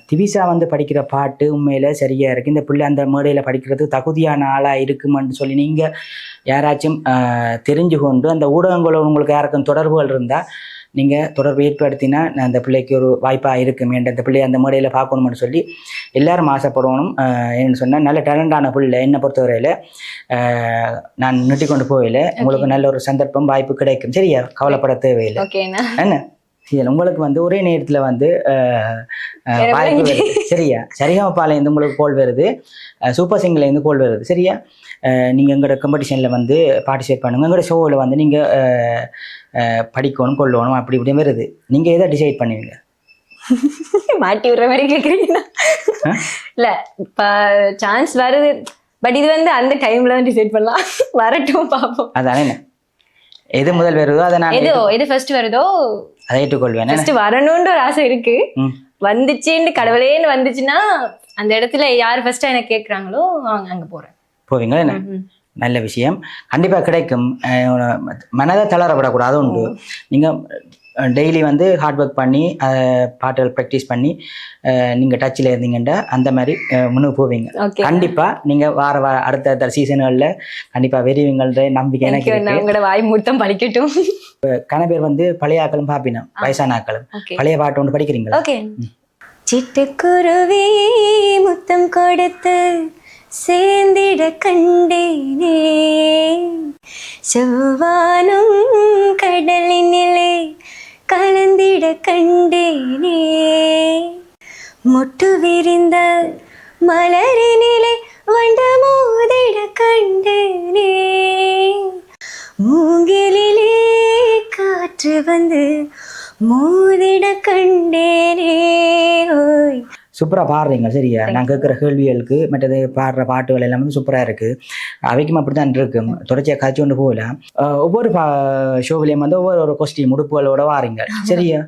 திவிஷா வந்து படிக்கிற பாட்டு உண்மையில சரியா இருக்கு. இந்த பிள்ளை அந்த மேடையில படிக்கிறது தகுதியான ஆளா இருக்குமென்னு சொல்லி நீங்க யாராச்சும் தெரிஞ்சு கொண்டு அந்த ஊடகங்களோட உங்களுக்கு யாருக்கும் தொடர்புகள் இருந்தா நீங்க தொடர்பு ஏற்படுத்தினா அந்த பிள்ளைக்கு ஒரு வாய்ப்பா இருக்கும். அந்த பிள்ளையை அந்த மேடையில பார்க்கணும்னு சொல்லி எல்லாரும் ஆசைப்படணும். என்னன்னு சொன்னா நல்ல டேலண்டான பிள்ளை, என்னை பொறுத்தவரையில நான் நிறுத்தி கொண்டு போயில உங்களுக்கு நல்ல ஒரு சந்தர்ப்பம் வாய்ப்பு கிடைக்கும். சரியா, கவலைப்பட தேவையில்லை. என்ன உங்களுக்கு வந்து ஒரே நேரத்தில் வந்து வாய்ப்பு வருது. சரியா, சரிகமபாலேருந்து உங்களுக்கு கோல் வருது, சூப்பர் சிங்கர்லேருந்து கோல் வருது. சரியா, நீங்கள் எங்களோட காம்படிஷனில் வந்து பார்ட்டிசிபேட் பண்ணுங்கள், எங்களோட ஷோவில் வந்து நீங்கள் படிக்கணும் கொள்ளணும் அப்படி இப்படியும் வருது. நீங்கள் எதை டிசைட் பண்ணுவீங்க? மாட்டி விடுற மாதிரி கேட்குறீங்களா? இல்லை, இப்போ சான்ஸ் வருது, பட் இது வந்து அந்த டைமில் தான் டிசைட் பண்ணலாம், வரட்டும் பார்ப்போம். அதானே என்ன எது முதல் வருதோ அதை நான் எது ஃபர்ஸ்ட் வருதோ அதை ஏற்றுக்கொள்வேன். ஃபர்ஸ்ட் வரணும்ன்ற ஒரு ஆசை இருக்கு. வந்துச்சுன்னு கடவுளேன்னு வந்துச்சுன்னா அந்த இடத்துல யார் ஃபர்ஸ்ட் எனக்கு கேட்குறாங்களோ அவங்க அங்க போறேன். போவீங்க என்ன? நல்ல விஷயம், கண்டிப்பாக கிடைக்கும். மனதை தளரப்படக்கூடாது உண்டு. நீங்கள் டெய்லி வந்து ஹார்ட் ஒர்க் பண்ணி பாட்டுகள் ப்ராக்டிஸ் பண்ணி நீங்கள் டச்சில் இருந்தீங்கன்னா அந்த மாதிரி முன்னுக்கு போவீங்க. கண்டிப்பாக நீங்கள் அடுத்த சீசன்களில் கண்டிப்பாக வெறிவீங்கள்ன்ற நம்பிக்கை எனக்கு இருக்கு. உங்களோட வாய் முத்தம் படிக்கட்டும். கணபேர் வந்து பழைய ஆக்களும் பாப்பினோம், வயசான ஆக்களும் பழைய பாட்டு ஒன்று படிக்கிறீங்களா? சிட்டுக்குருவி முத்தம் கொடுத்து சேர்ந்திட கண்டேனே, செவ்வானும் கடலினிலே கலந்திட கண்டேனே, மொட்டு விரிந்த மலரினிலே வண்ட மோதிட கண்டேனே, மூங்கிலே காற்று வந்து மோதிட கண்டேனே. சூப்பராக பாடுறீங்க. சரியா, நான் கேட்குற கேள்விகளுக்கு மற்றது பாடுற பாட்டுகள் எல்லாமே சூப்பராக இருக்குது. அவைக்கும் அப்படி தான் இருக்கும். தொடர்ச்சியாக காய்ச்சி கொண்டு போகலாம். ஒவ்வொரு ஷோவிலையும் வந்து ஒவ்வொரு கொஸ்டின் உடுப்புகளோட வாரீங்க. சரியா,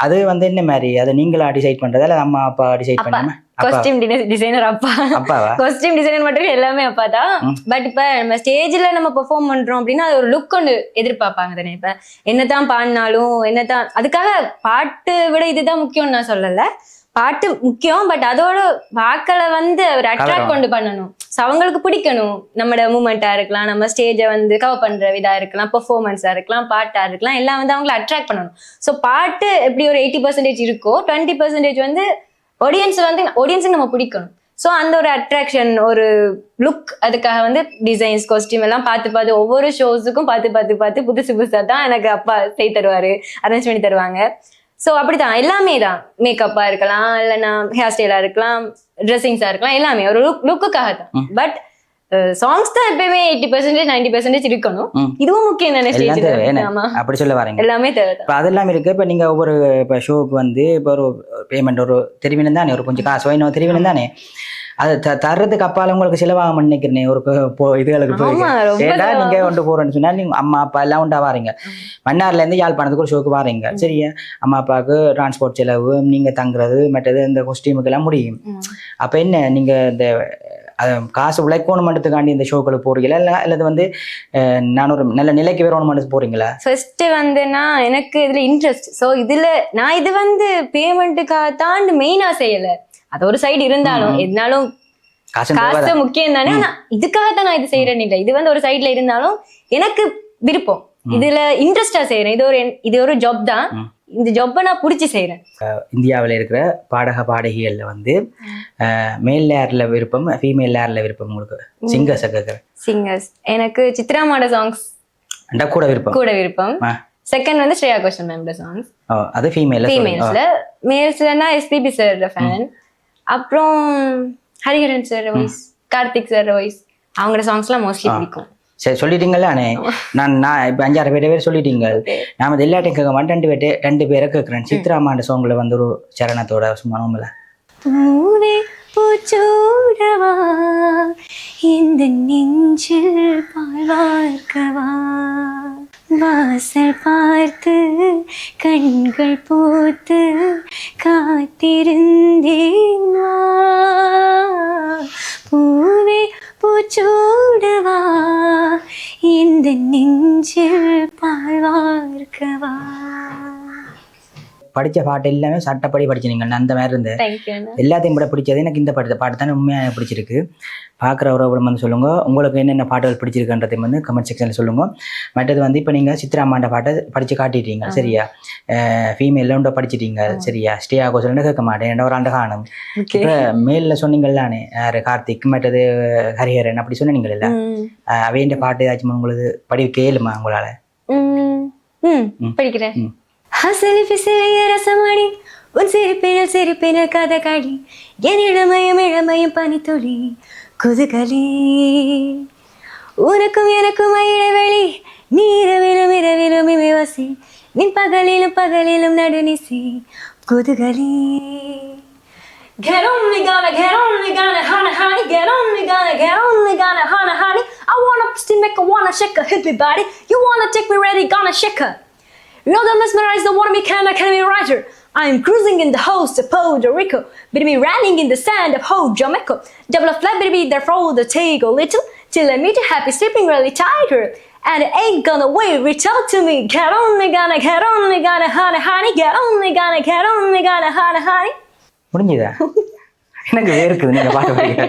அது வந்து என்ன மாதிரி அதை நீங்களா டிசைட் பண்ணுறதா இல்லை அம்மா அப்பா டிசைட் பண்ணாம? காஸ்டியூம் டிசைனர் அப்பாவா? காஸ்டியூம் டிசைனர் மட்டும் எல்லாமே அப்பா தான். பட் இப்ப நம்ம ஸ்டேஜ்ல நம்ம பெர்ஃபார்ம் பண்றோம் அப்படின்னா அது ஒரு லுக் ஒன்று எதிர்பார்ப்பாங்க தானே. இப்ப என்னதான் பாடினாலும் என்னதான், அதுக்காக பாட்டு விட இதுதான் முக்கியம்னு நான் சொல்லல. பாட்டு முக்கியம், பட் அதோட வாக்களை வந்து அவர் அட்ராக்ட் கொண்டு பண்ணணும். ஸோ அவங்களுக்கு பிடிக்கணும். நம்மளோட மூமெண்டா இருக்கலாம், நம்ம ஸ்டேஜை வந்து கவர் பண்ற விதா இருக்கலாம், பெர்ஃபார்மன்ஸா இருக்கலாம், பாட்டா இருக்கலாம், எல்லாம் வந்து அவங்களை அட்ராக்ட் பண்ணணும். ஸோ பாட்டு எப்படி ஒரு 80% இருக்கோ 20% வந்து ஆடியன்ஸுக்கு நம்ம பிடிக்கணும். ஸோ அந்த ஒரு அட்ராக்ஷன், ஒரு லுக், அதுக்காக வந்து டிசைன்ஸ் காஸ்டியூம் எல்லாம் பார்த்து ஒவ்வொரு ஷோஸுக்கும் பார்த்து புதுசா தான் எனக்கு அப்பா செய்து தருவாரு, அரேஞ்ச் பண்ணி தருவாங்க. ஸோ அப்படித்தான் எல்லாமே தான். மேக்கப்பா இருக்கலாம், இல்லைன்னா ஹேர் ஸ்டைலா இருக்கலாம், ட்ரெஸ்ஸிங்ஸா இருக்கலாம், எல்லாமே ஒரு லுக்குக்காக தான். பட் சாங்ஸ் தான் எப்பயுமே 80% 90% இருக்கணும். இதுவும் முக்கியம் தானே ஸ்டேஜ்ல. அப்படி சொல்ல வரீங்க, எல்லாமே தேவை. இப்போ அதெல்லாம் இருக்கு. இப்போ நீங்க ஒவ்வொரு இப்போ ஷோக்கு வந்து இப்போ ஒரு பேமெண்ட் ஒரு தெரிவினம் தானே, ஒரு கொஞ்சம் காசு வாங்கின தெரிவினம் தானே, அது தர்றதுக்கு அப்பால உங்களுக்கு செலவாக நினைக்கிறேன் ஒரு இதுகளுக்கு போய். ஏன்னா நீங்க கொண்டு போறேன்னு சொன்னா நீங்க அம்மா அப்பா எல்லாம் உண்டா வாரீங்க. மன்னார்ல இருந்து யாழ்ப்பாணத்துக்கு ஒரு ஷோக்கு வாரீங்க. சரியா, அம்மா அப்பாவுக்கு டிரான்ஸ்போர்ட் செலவு, நீங்க தங்குறது, மற்றது இந்த காஸ்டியூமுக்கு எல்லாம் முடியும். அப்ப என்ன நீங்க இந்த காசு உழைக்கணுமன்றதுக்காண்டி இந்த ஷோக்களுக்கு போறீங்களா, இல்லை அல்லது வந்து நான் ஒரு நல்ல நிலைக்கு வரணும்னு போறீங்களா? ஃபர்ஸ்ட் வந்துன்னா எனக்கு இதுல இன்ட்ரெஸ்ட். ஸோ இதுல நான் இது வந்து பேமெண்ட்டுக்காக தான் மெயினா செய்யல. அது ஒரு சைடு இருந்தாலும் எதுனாலும் காசு முக்கியம் தானே. ஆனா இதுக்காகத்தான் நான் இது செய்யறேன்னு இல்லை. இது வந்து ஒரு சைட்ல இருந்தாலும் எனக்கு விருப்பம், இதுல இன்ட்ரெஸ்டா செய்யறேன். இது ஒரு ஜாப் தான். இந்த ஜாப்பை நான் பிடிச்சி செய்யறேன். இந்தியாவில் இருக்கிற பாடக பாடகிகள்ல வந்து மேல் லேயர்ல விருப்பம், ஃபீமேல் லேயர்ல விருப்பம் உங்களுக்கு? சிங்கர்ஸ் கேட்குறேன். சிங்கர்ஸ் எனக்கு சித்ராமாட சாங்ஸ் கூட விருப்பம். செகண்ட் வந்து ஸ்ரேயா கோஷல் மேமோட சாங்ஸ். அது ஃபீமேல்ஸ்ல. மேல்ஸ்லன்னா எஸ்பிபி சார் ஃபேன். அப்புறம் Hariharan sir voice, Karthik sir voice, அவங்களோட சாங்ஸ்லாம் மோஸ்ட்லி பிடிக்கும். சரி, சொல்லிட்டீங்களானே. நான் இப்போ 5-6 பேர் சொல்லிட்டீங்க. நாம எல்லாத்தையும் கேட்க மாட்டேன், 2 பேரை கேட்குறேன். சித்ராமாண்ட சாங்ல வந்து ஒரு சரணத்தோட சும்மாவும்ல. பூவே பூச்சூடவா இந்த நெஞ்சில் பாழ்வார்க்கவா, வாசல் பார்த்து கண்கள் பூத்து காத்திருந்தேன் வா, பூவே பூச்சூடவா இந்த நெஞ்சில் பாழ்வார்க்கவா. படித்த பாட்டு எல்லாமே சட்டப்படி படிச்சிருங்க. நான் அந்த மாதிரி இருந்தேன். எல்லாத்தையும் கூட பிடிச்சது எனக்கு இந்த பாட்டு தானே உண்மையாக பிடிச்சிருக்கு. பார்க்குற உறவுகளும் வந்து சொல்லுங்கள், உங்களுக்கு என்னென்ன பாட்டுகள் பிடிச்சிருக்குன்றதையும் வந்து கமெண்ட் செக்ஷனில் சொல்லுங்கள். மற்றது வந்து இப்போ நீங்கள் சித்ராமாண்ட பாட்டை படித்து காட்டிட்டீங்க. சரியா, ஃபீமேலில் உண்டை படிச்சிட்டீங்க. சரியா, ஸ்ரேயா கோஷல் கேட்க மாட்டேன், ஒரு ஆண்டு காணும். இப்போ மேலில் சொன்னீங்கள்லானே கார்த்திக், மற்றது ஹரிஹரன் அப்படி சொன்னீங்கள் இல்லை, அவைய பாட்டு ஏதாச்சும் உங்களுக்கு படி கேளுமா உங்களால்? படிக்கிறேன். ஹசலி பிசிலிய ரசமணி உன் சிரிப்பினல் கதை காடி, என் இளமையும் பனித்துளி குதுகலி, உனக்கும் எனக்கும் இடைவெளி, நீ இரவிலும் இமைவாசி, நின் பகலிலும் நடுநிசி குதுகலி, Get on me, gonna, honey, get on me, gonna, honey. I wanna still make a wanna shake a hit me body. You wanna take me ready, gonna shake her. You're the mesmerize the water me can be writer. I'm cruising in the host of Puerto Rico, baby running in the sand of whole Jamaica. Double of flat baby, therefore the take a little till I meet you happy, sleeping really tighter. And it ain't gonna wait, reach out to me. Get on me, gonna, honey, get on me, gonna, honey. முடிஞ்சுதா? எனக்கு வேறுக்குது நீங்கள் பாட்டு படிக்கிற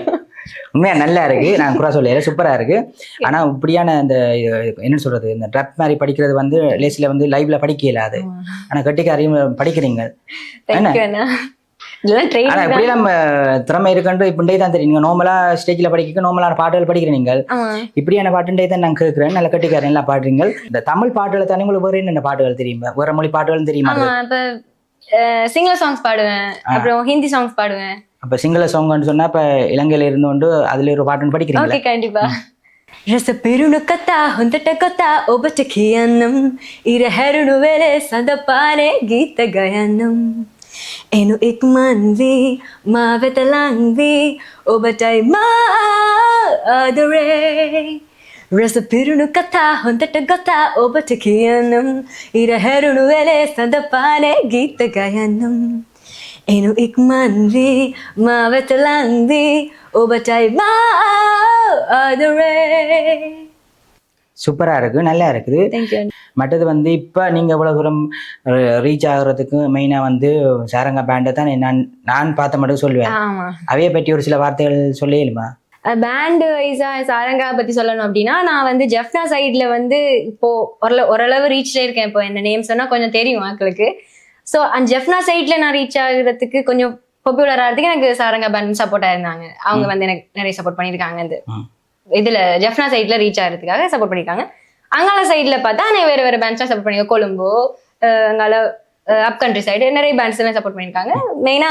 உண்மையாக நல்லா இருக்கு. நான் குறை சொல்ல சூப்பராக இருக்கு. ஆனால் இப்படியான இந்த என்ன சொல்றது, இந்த ட்ரப் மாதிரி படிக்கிறது வந்து லேசில் வந்து லைவ்ல படிக்க இயலாது. ஆனால் கட்டிக்காரையும் படிக்கிறீங்க. ஆனா இப்படி நம்ம திறமை இருக்குன்ட்டு இப்படியே தான் தெரியும். நீங்க நார்மலா ஸ்டேஜ்ல படிக்க நார்மலான பாட்டுகள் படிக்கிறீங்க. இப்படியான பாட்டுன்றே தான் நான் கேட்கிறேன். நல்ல கட்டிக்காரன் எல்லாம் பாடுறீங்க. இந்த தமிழ் பாட்டுகளை தானே உங்களுக்கு வேற என்ன பாட்டுகள் தெரியுமா? வேற மொழி பாட்டுகள் தெரியுமா? சிங்கள சாங்ஸ் பாடுவேன், அப்புறம் ஹிந்தி சாங்ஸ் பாடுவேன். அப்ப சிங்கள சாங்னு சொன்னா இப்ப இலங்கையில இருந்து கொண்டு அதுல ஒரு பாட்டுன்னு படிக்கிறீங்களா? ஓகே, கண்டிப்பா. රසපිරුණු කතා හොඳට කතා ඔබට කියන්නම් ඉරහැරුණු වෙලේ සඳපානේ ගීත ගයන්නම් එනු ඉක්මන් වී මා වෙත ලං වී ඔබටයි මා ආදරේ රසපිරුණු කතා හොඳට කතා ඔබට කියන්නම් ඉරහැරුණු වෙලේ සඳපානේ ගීත ගයන්නම් එනු ඉක්මන් වී මා වෙත ලං වී ඔබටයි මා ආදරේ. சூப்பரா இருக்கு, நல்லா இருக்குது. மற்றது வந்து இப்ப நீங்க இவ்வளவு தூரம் ரீச் ஆகுறதுக்கு மெயினா வந்து சாரங்கா பேண்டை தான் நான் பார்த்த மட்டும் சொல்லுவேன். அவைய பற்றி ஒரு சில வார்த்தைகள் சொல்லிடுமா? பேண்டு வைஸா சாரங்கா பத்தி சொல்லணும் அப்படின்னா, நான் வந்து ஜெஃப்னா சைட்ல வந்து இப்போ ஓரளவு ரீச்ல இருக்கேன். இப்போ என்ன நேம் சொன்னா கொஞ்சம் தெரியும் மக்களுக்கு. ஸோ அந்த ஜெஃப்னா சைட்ல நான் ரீச் ஆகுறதுக்கு கொஞ்சம் பாப்புலர் ஆகிறதுக்கு எனக்கு சாரங்கா பேண்ட் சப்போர்ட் ஆயிருந்தாங்க. அவங்க வந்து எனக்கு நிறைய சப்போர்ட் பண்ணியிருக்காங்க. இந்த இதுல ஜெஃப்னா சைட்ல ரீச் ஆகிறதுக்காக சப்போர்ட் பண்ணியிருக்காங்க. அங்கால சைட்ல பார்த்தா வேற வேற பேண்ட்ஸா சப்போர்ட் பண்ணிருக்கோம். கொழும்போ, அங்கால அப் கண்ட்ரி சைடு நிறைய பேண்ட்ஸ் சப்போர்ட் பண்ணியிருக்காங்க. மெயினா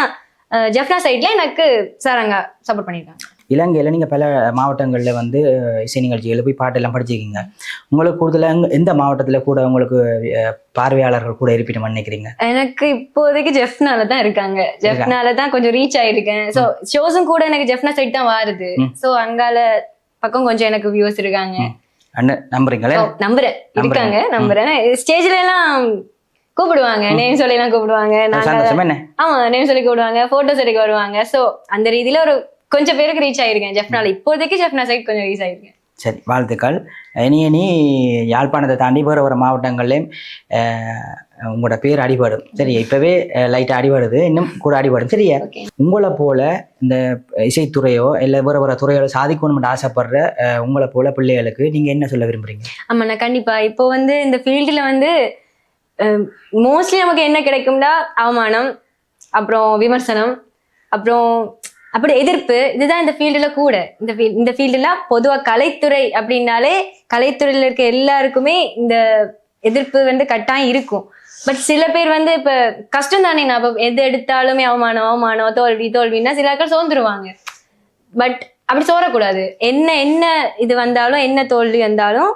ஜெஃப்னா சைட்ல எனக்கு சாரங்கா சப்போர்ட் பண்ணியிருக்காங்க. இலங்கையில் நீங்கள் பல மாவட்டங்களில் வந்து இசை நிகழ்ச்சிகளில் போய் பாட்டெல்லாம் படிச்சிருக்கீங்க. உங்களுக்கு கூடுதலாக எந்த மாவட்டத்தில் கூட உங்களுக்கு பார்வையாளர்கள் கூட இருப்பிட்டு நினைக்கிறீங்க? எனக்கு இப்போதைக்கு ஜெஃப்னால தான் இருக்காங்க. ஜெஃப்னால தான் கொஞ்சம் ரீச் ஆயிருக்கேன். ஸோ ஷோஸும் கூட எனக்கு ஜெஃப்னா சைட் தான் வருது. ஸோ அங்கால பக்கம் கொஞ்சம் எனக்கு வியூஸ் இருக்காங்க. நம்புறீங்களா? நம்புறேன், இருக்காங்க, நம்புறேன். ஸ்டேஜ்ல எல்லாம் கூப்பிடுவாங்க, நேம் சொல்லி எல்லாம் கூப்பிடுவாங்க. ஆமா, நேம் சொல்லி கூப்பிடுவாங்க, போட்டோஸ் எடுக்க வருவாங்க. ஸோ அந்த ரீதியில ஒரு கொஞ்சம் பேருக்கு ரீச் ஆயிருக்கேன் ஜெஃப்னால. இப்போதைக்கு ஜெஃப்னா சைட் கொஞ்சம் ரீச் ஆயிருக்கேன். சரி, வாழ்த்துக்கள். இனி யாழ்ப்பாணத்தை தாண்டி வேறு மாவட்டங்கள்லேயும் உங்களோட பேர் அடிபடும். சரி, இப்போவே லைட்டாக அடிபடுது, இன்னும் கூட அடிபடும். சரியா? உங்களை போல இந்த இசைத்துறையோ இல்லை வேறு துறையோட சாதிக்கணும்னு ஆசைப்படுற உங்களை போல பிள்ளைகளுக்கு நீங்கள் என்ன சொல்ல விரும்புறீங்க? ஆமாம், நான் கண்டிப்பாக இப்போ வந்து இந்த ஃபீல்டில் வந்து மோஸ்ட்லி நமக்கு என்ன கிடைக்கும்னா அவமானம், அப்புறம் விமர்சனம், அப்புறம் அப்படி எதிர்ப்பு. இதுதான் இந்த ஃபீல்டுல கூட. இந்த ஃபீல்டுல பொதுவாக கலைத்துறை அப்படின்னாலே கலைத்துறையில இருக்க எல்லாருக்குமே இந்த எதிர்ப்பு வந்து கட்டாயம் இருக்கும். பட் சில பேர் வந்து இப்ப கஷ்டம் தானே, நான் எது எடுத்தாலுமே அவமானம் தோல்வின்னா சில ஆட்கள் சோர்ந்துருவாங்க. பட் அப்படி சோறக்கூடாது. என்ன இது வந்தாலும், என்ன தோல்வி வந்தாலும்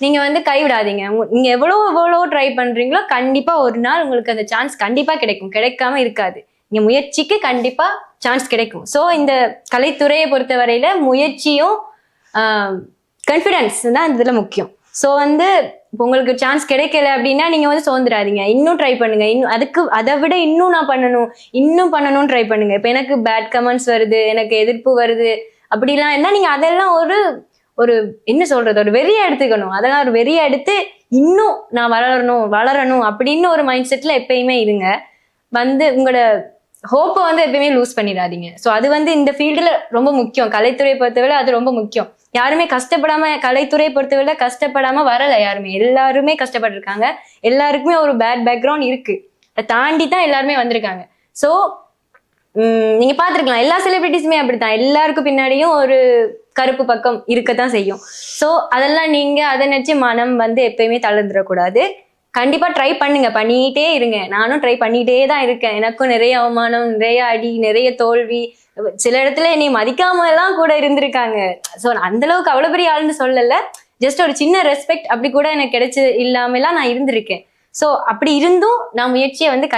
நீங்க வந்து கைவிடாதீங்க. நீங்க எவ்வளோ ட்ரை பண்றீங்களோ கண்டிப்பா ஒரு நாள் உங்களுக்கு அந்த சான்ஸ் கண்டிப்பா கிடைக்கும். கிடைக்காம இருக்காது. நீங்க முயற்சிக்கு கண்டிப்பா சான்ஸ் கிடைக்கும். ஸோ இந்த கலைத்துறையை பொறுத்த வரையில முயற்சியும் கான்ஃபிடன்ஸ் தான் இதுல முக்கியம். ஸோ வந்து இப்போ உங்களுக்கு சான்ஸ் கிடைக்கல அப்படின்னா நீங்க வந்து சோர்ந்துடாதீங்க, இன்னும் ட்ரை பண்ணுங்க. இன்னும் அதை விட இன்னும் நான் பண்ணணும்னு ட்ரை பண்ணுங்க. இப்போ எனக்கு பேட் கமெண்ட்ஸ் வருது, எனக்கு எதிர்ப்பு வருது அப்படிலாம் இருந்தா நீங்க அதெல்லாம் ஒரு என்ன சொல்றது, ஒரு வெறியை எடுத்துக்கணும். அதெல்லாம் ஒரு வெறியை எடுத்து இன்னும் நான் வளரணும் அப்படின்னு ஒரு மைண்ட் செட்ல எப்பயுமே இருங்க. வந்து உங்களோட ஹோப்பை வந்து எப்பயுமே லூஸ் பண்ணிடாதீங்க. ஸோ அது வந்து இந்த ஃபீல்டுல ரொம்ப முக்கியம். கலைத்துறையை பொறுத்தவரை அது ரொம்ப முக்கியம். யாருமே கஷ்டப்படாம, கலைத்துறையை பொறுத்தவரை கஷ்டப்படாம வரல யாருமே. எல்லாருமே கஷ்டப்பட்டிருக்காங்க. எல்லாருக்குமே ஒரு பேக்ரவுண்ட் இருக்கு. அதை தாண்டி தான் எல்லாருமே வந்திருக்காங்க. ஸோ நீங்க பாத்துருக்கலாம், எல்லா செலிபிரிட்டிஸுமே அப்படித்தான். எல்லாருக்கும் பின்னாடியும் ஒரு கருப்பு பக்கம் இருக்கத்தான் செய்யும். ஸோ அதெல்லாம் நீங்க அதை நினைச்சு மனம் வந்து எப்பயுமே தளர்ந்துடக்கூடாது. கண்டிப்பா ட்ரை பண்ணுங்க, பண்ணிட்டே இருங்க. நானும் ட்ரை பண்ணிட்டே தான் இருக்கேன். எனக்கும் நிறைய அவமானம், நிறைய அடி, நிறைய தோல்வி, சில இடத்துல என்னை மதிக்காம எல்லாம் கூட இருந்திருக்காங்க. ஸோ அந்த அளவுக்கு அவ்வளவு பெரிய ஆளுன்னு சொல்லல, ஜஸ்ட் ஒரு சின்ன ரெஸ்பெக்ட் அப்படி கூட எனக்கு கிடைச்சு இல்லாமலாம் நான் இருந்திருக்கேன். ஸோ அப்படி இருந்தும் நான் முயற்சியை வந்து